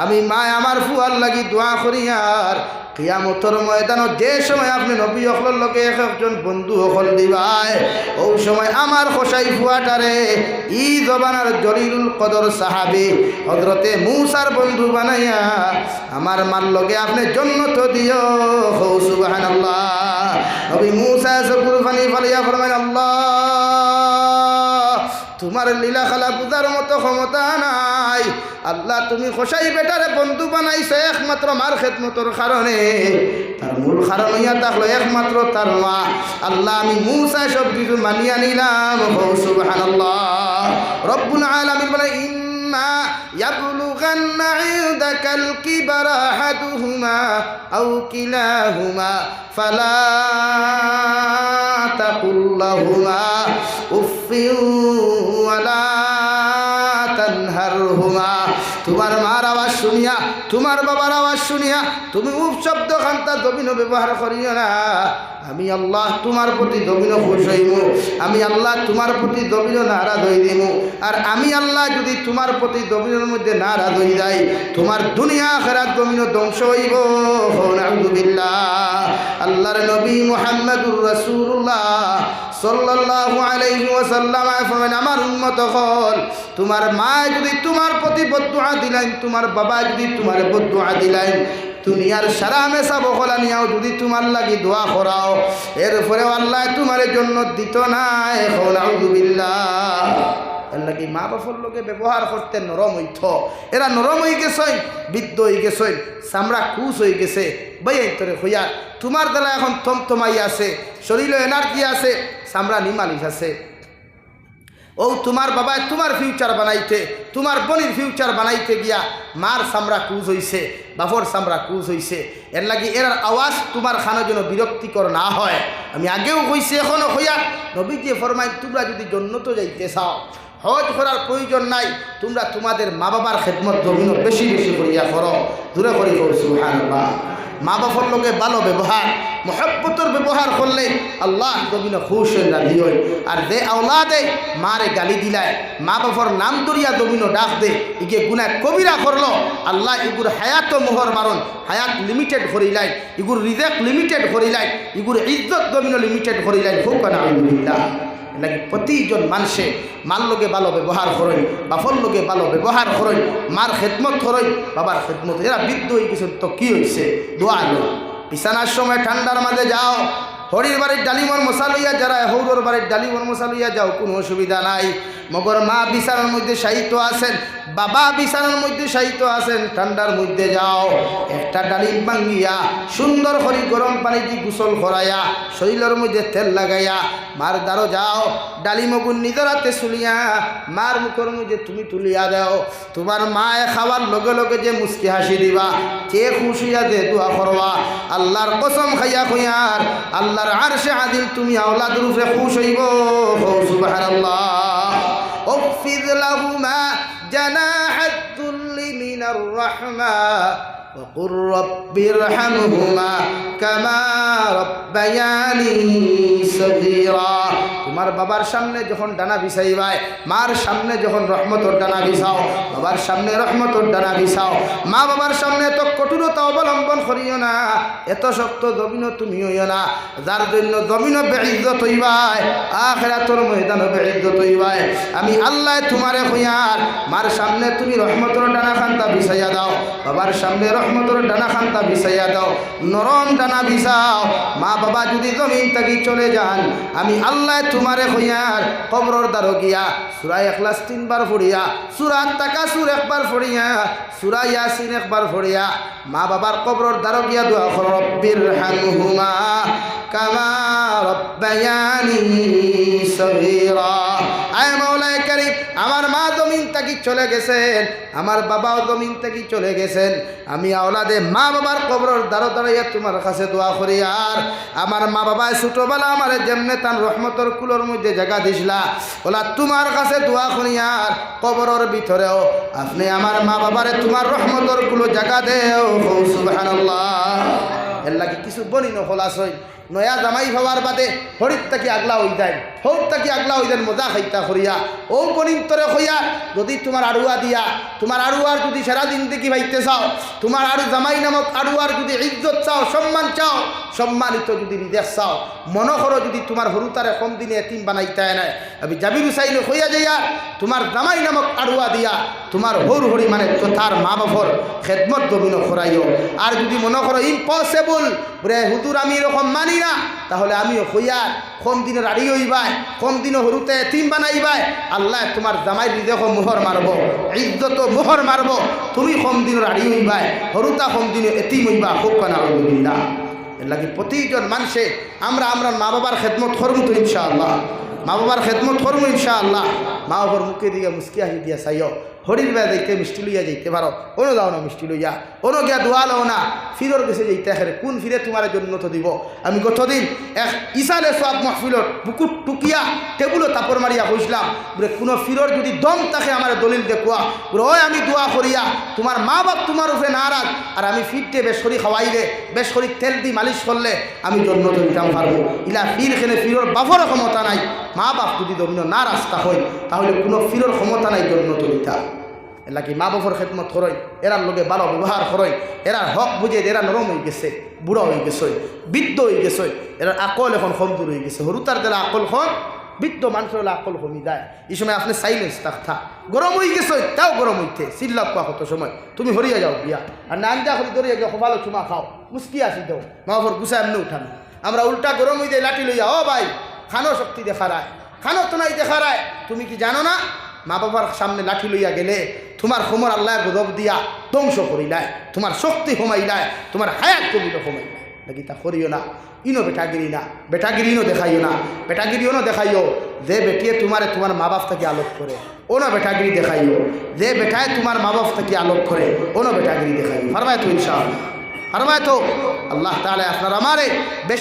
Speaker 1: আমি মা আমার ফুয়ার লাগি দোয়া করি। আর কিয়ামতর ময়দানত যে সময় আপনি নবী হকলের লোকে একজন বন্ধু হকল দিবাই, ওই সময় আমার খোসাই ফুয়াটারে ই জবানার জলিলুল কদর সাহাবী হযরতে মূসার বন্ধু বানাইয়া আমার মার লগে আপনি জন্নত দিও। সুবহানাল্লাহ। নবী মূসা চকুর পানি ফালিয়া ফরমাইল, আল্লাহ তোমার লীলা খেলা বুঝার মতো ক্ষমতা নাই। আল্লাহ তুমি খোসাই বেটারে বন্ধু বানাইছো একমাত্র মার খেদমতর কারণে, তার মূল কারণ হইয়া থাকলো একমাত্র তার মা। আল্লাহ আমি মূসা সব কিছু মানিয়া নিলাম। সুবহানাল্লাহ। রব্বুল আলামিন বলে, ইম্মা ইয়াবলুগান্না ইনদাকাল কিবারা আহাদুহুমা আও কিলাহুমা ফালা তাকুল লাহুমা উফফিন ওয়ালা তানহারহুমা। তোমার মার আওয়াজ শুনিয়া, তোমার বাবার আওয়াজ শুনিয়া তুমি উফ শব্দ খান্তা দবিন ব্যবহার করিও না। আমি আল্লাহ তোমার প্রতি দবিন খুশ হইব, আমি আল্লাহ তোমার প্রতি দবিন নারাজ হই দিব। আর আমি আল্লাহ যদি তোমার প্রতি দবিনের মধ্যে নারাজ হই যাই, তোমার দুনিয়া আখিরাত দবিন ধ্বংস হইব। নাউযুবিল্লাহ। আল্লাহর নবী মুহাম্মদুর রাসূলুল্লাহ সাল্লাল্লাহু আলাইহি ওয়াসাল্লাম ফরমান, আমার উম্মত হল, তোমার মা যদি তোমার প্রতি বদদুআ দিলেন, তোমার বাবা যদি তোমার বদদুআ দিলেন, দুনিয়ার সারা মেসা বকলা নিয়াও যদি তোমার লাগি দোয়া করাও, এরপরেও আল্লাহ তোমার জন্য দিত নাই। নাউযুবিল্লাহ। আল্লাহ কি মা বাবার লোকে ব্যবহার করতে নরম হইত, এরা নরম হয়ে গেছে, বৃদ্ধ হয়ে গেছে, চামড়া কুচ হয়ে গেছে। ভাই তোরে হইয়া তোমার দ্বারা এখন থমথমাই আছে, শরীরে এনার্জি আছে, চামড়া নিমালিশ আছে। ও তোমার বাবা তোমার ফিউচার বানাইতে, তোমার বোনের ফিউচার বানাইতে গিয়া মার চামড়া কুচ হইছে, বাপর চামড়া কুচ হইছে। এর লাগি এর আওয়াজ তোমার খানো যেন বিরক্তিকর না হয়। আমি আগেও কইছি এখনো হইয়া, নবীজি ফরমাই, তোমরা যদি জন্নত যাইতে চাও, হজ করার প্রয়োজন নাই, তোমরা তোমাদের মা বাবার খেদমত জমিন বেশি বেশি করিয়া করো, দূরে করি। সুবহানাল্লাহ। মা বাবার লোকে ভালো ব্যবহার, মহব্বতর ব্যবহার করলে আল্লাহ জমিন খুশ হয়ে রাজি হয়। আর যে আওলাদে মারে গালি দিলায়, মা বাবার নাম ধরিয়া জমিন ডাক দে, ইগে গুনাহ কবিরা করলো, আল্লাহ ইগুর হায়াত মোহর মারণ, হায়াত লিমিটেড করিলাই, ইগুর রিজেক লিমিটেড করিলাই, ইগুর ইজ্জত জমিন লিমিটেড করিলাই। খুব আলহামদুলিল্লাহ। লাগে প্রতিজন মানুষে মার লোকে ভালো ব্যবহার করেন, বাপর লোকে ভালো ব্যবহার করেন, মার খেদমত করেন, বাবার খেদমত। এরা বৃদ্ধ হয়ে গেছে তো কি হয়েছে, দোয়া লো। বিছানার সময় ঠান্ডার মাঝে যাও, হরির বাড়ির ডালিমর মশা লইয়া যারা হৌরর বাড়ির ডালিমর মশা লইয়া যাও, কোনো অসুবিধা নাই। মগর মা বিছানার মধ্যে সাহিত্য আছেন, বাবা বিছানার মধ্যে সাহিত্য আছেন, ঠান্ডার মধ্যে যাও, একটা ডালিম ভাঙ্গিয়া সুন্দর করে গরম পানি দিয়ে গোসল করাইয়া শরীরের মধ্যে তেল লাগাইয়া মার দ্বারো যাও, ডালিমগুন নিজের হাতে চুলিয়া মার মুখের মধ্যে তুমি তুলিয়া দাও। তোমার মায়ে খাওয়ার লগে লগে যে মুস্কি হাসি দিবা, যে খুশিয়া যে দোয়া করবা, আল্লাহর কসম খাইয়া খুইয়ার আল্লাহর আরশে আদিল তুমি আওলাদের উপরে খুশ হইব। সুবহানাল্লাহ। اخفض لهما جناح الذل من الرحمة وقل رب ارحمهما كما ربياني صغيرا। তোমার বাবার সামনে যখন ডানা বিছাইবাই, মার সামনে যখন রহমতর ডানা বিছাও, বাবার সামনে রহমতর ডানা বিছাও। মা বাবার সামনে এত কঠোরতা অবলম্বন করিও না, এত শক্ত জমিন তুমি হইও না, যার জন্য জমিন বেইজ্জত হইবাই, আখিরাতের ময়দানে বেইজ্জত হইবাই। আমি আল্লাহ তোমারে কইয়ার, মার সামনে তুমি রহমতর ডানা খান্তা বিছাইয়া দাও, বাবার সামনে রহমতর ডানা খান্তা বিছাইয়া দাও, নরম ডানা বিছাও। মা বাবা যদি জমিন থেকে চলে যান, আমি আল্লাহ তোমারে কইয়ার কবরের দ্বারো গিয়া সূরা ইখলাস 3 বার পড়িয়া, সূরা তাকাসুর 1 বার পড়িয়া, সূরা ইয়াসিন 1 বার পড়িয়া মা বাবার কবরের দ্বারো গিয়া দোয়া করো, রব্বির হামহুমা কামা রব্বায়ানি সগীরা। আয় মাওলায়ে কারীম, আমার মা জমিন থেকে চলে গেছেন, আমার বাবাও জমিন থেকে চলে গেছেন, আমি আওলাদে মা বাবার কবরের দ্বারো দাঁড়াইয়া তোমার কাছে দোয়া করি। আর আমার মা বাবা ছোটবেলা আমার যেমনে তার রহমতর কুলোর মধ্যে জায়গা দিছিলা, ওলা তোমার কাছে দোয়া করি। আর কবরের ভিতরেও আপনি আমার মা বাবারে তোমার রহমতর কুলো জায়গা দেও। সুবহানাল্লাহ। এর লাগে কিছু বনি নখলাস হয় নয়া জামাই হওয়ার বাদে হরিত তাকে আগলা হয়ে যায় হর তাকে আগলা হয়ে যায় মজা খাইতা করিয়া ও বনিন্তরে হইয়া যদি তোমার আড়ুয়া দিয়া তোমার আড়ুয়ার যদি সারা জিন্দগি ভাইতে চাও তোমার আরু জামাই নামক আড়ুয়ার যদি ইজ্জত চাও সম্মান চাও সম্মানিত যদি নির্দেশ চাও মনে করো যদি তোমার হরুতারে কম দিনে এতিম বানাইতে নাই আমি জাবির হুসাইন হইয়া যাইয়া তোমার জামাই নামক আড়ুয়া দিয়া তোমার হর হরি মানে তার মা বাবার খেদমত দমিন করাইও আর যদি মনে করো ইম্পসিবল রে হুজুর আমি এরকম মানি না তাহলে আমিও হইয়া কম দিনে রাড়ি হইবাই কম দিনে হরুতে এতিম বানাইবাই আল্লাহ তোমার জামাই নিজেও মোহর মারব ইজ্জত মোহর মারব তুমি কম দিনে রাড়ি হইবাই হরুতা কম দিনে এতিম হইবা খুব কানা আলহামদুলিল্লাহ এর লাগে প্রতিজন মানুষে আমরা মা বাবার খেদমত করবো তো ইনশাআল্লাহ মা বাবার খেদমত করবো ইনশাআল্লাহ মা বাবার মুখে দিকে মুস্কি হাসি দিয়া চাইও হরির বেলা যাইতে মিষ্টি লইয়া যাইতে পারো অন্য যাও না মিষ্টি লইয়া অন্য গিয়া দোয়া লও না ফিরর গেছে যাইতে হেরে কোন ফিরে তোমার জন্য তো দিব আমি গতদিন এক ইসালে সব মহফিলত বুকুর টুকিয়া টেবুলো তাপর মারিয়া বসলাম বলে কোনো ফিরর যদি দম থাকে আমার দলিল দেখুয়া বলে ওই আমি দোয়া করিয়া তোমার মা বাপ তোমার উপরে নারাজ আর আমি ফিরতে বেশ করি খাওয়াইলে বেশ করি তেল দি মালিশ করলে আমি জন্য তো দিতাম পারবো ইলা ফির খেলে ফিরর বাপর ক্ষমতা নাই মা বাপ যদি দমিন না রাস্তা হয় তাহলে কোনো ফিরর ক্ষমতা নাই জন্য তো দিতা এলা কি মা বাপর খেদমত করই এরার লগে ভালো ব্যবহার করই এরার হক বুঝে এরা নরম হয়ে গেছে বুড়া হয়ে গেছে বৃদ্ধ হয়ে গেছে এরার আকল এখন কমজোর হয়ে গেছে হরুতার দিলে আকল খন বৃদ্ধ মানুষের হলে আকল কমি যায় এই সময় আপনি সাইলেন্স থাকতা গরম হয়ে গেছে তাও গরম হইতে চিল্লাপ কোয়া কত সময় তুমি হরিয়া যাও বিয়া আর না আঞ্জা হরি ধরিয়া গিয়ে ভালো চুমা খাও মুস্কি আসি দাও মা বাপর গুছায় এমনি উঠানো আমরা উল্টা গরম হয়ে যায় লাঠি লইয়া ও ভাই খানো শক্তি দেখা রায় খানো তো নাই দেখা রায় তুমি কি জানো না মা বাবার সামনে লাঠি লইয়া গেলে তোমার খমর আল্লাহ গজব দিয়া ধ্বংস করিলায় তোমার শক্তি কমাইলায় তোমার হায়াত কমিল কমাইলায় নাকি তা করিও না ইনো বেটাগিরি না বেটাগিরি ইনো দেখাইও না বেটাগিরিও না দেখাইও যে বেটিয়ে তোমার মা বাপ থেকে আলোক করে ওনো বেটাগিরি দেখাইও যে বেটায় তোমার মা বাপ থেকে আলোক করে ওনো বেটাগিরি দেখাইও ফারমায় তো ইনশাআল্লাহ ফারমায় তো আল্লাহ তাআলা আপনার আমারে বেশ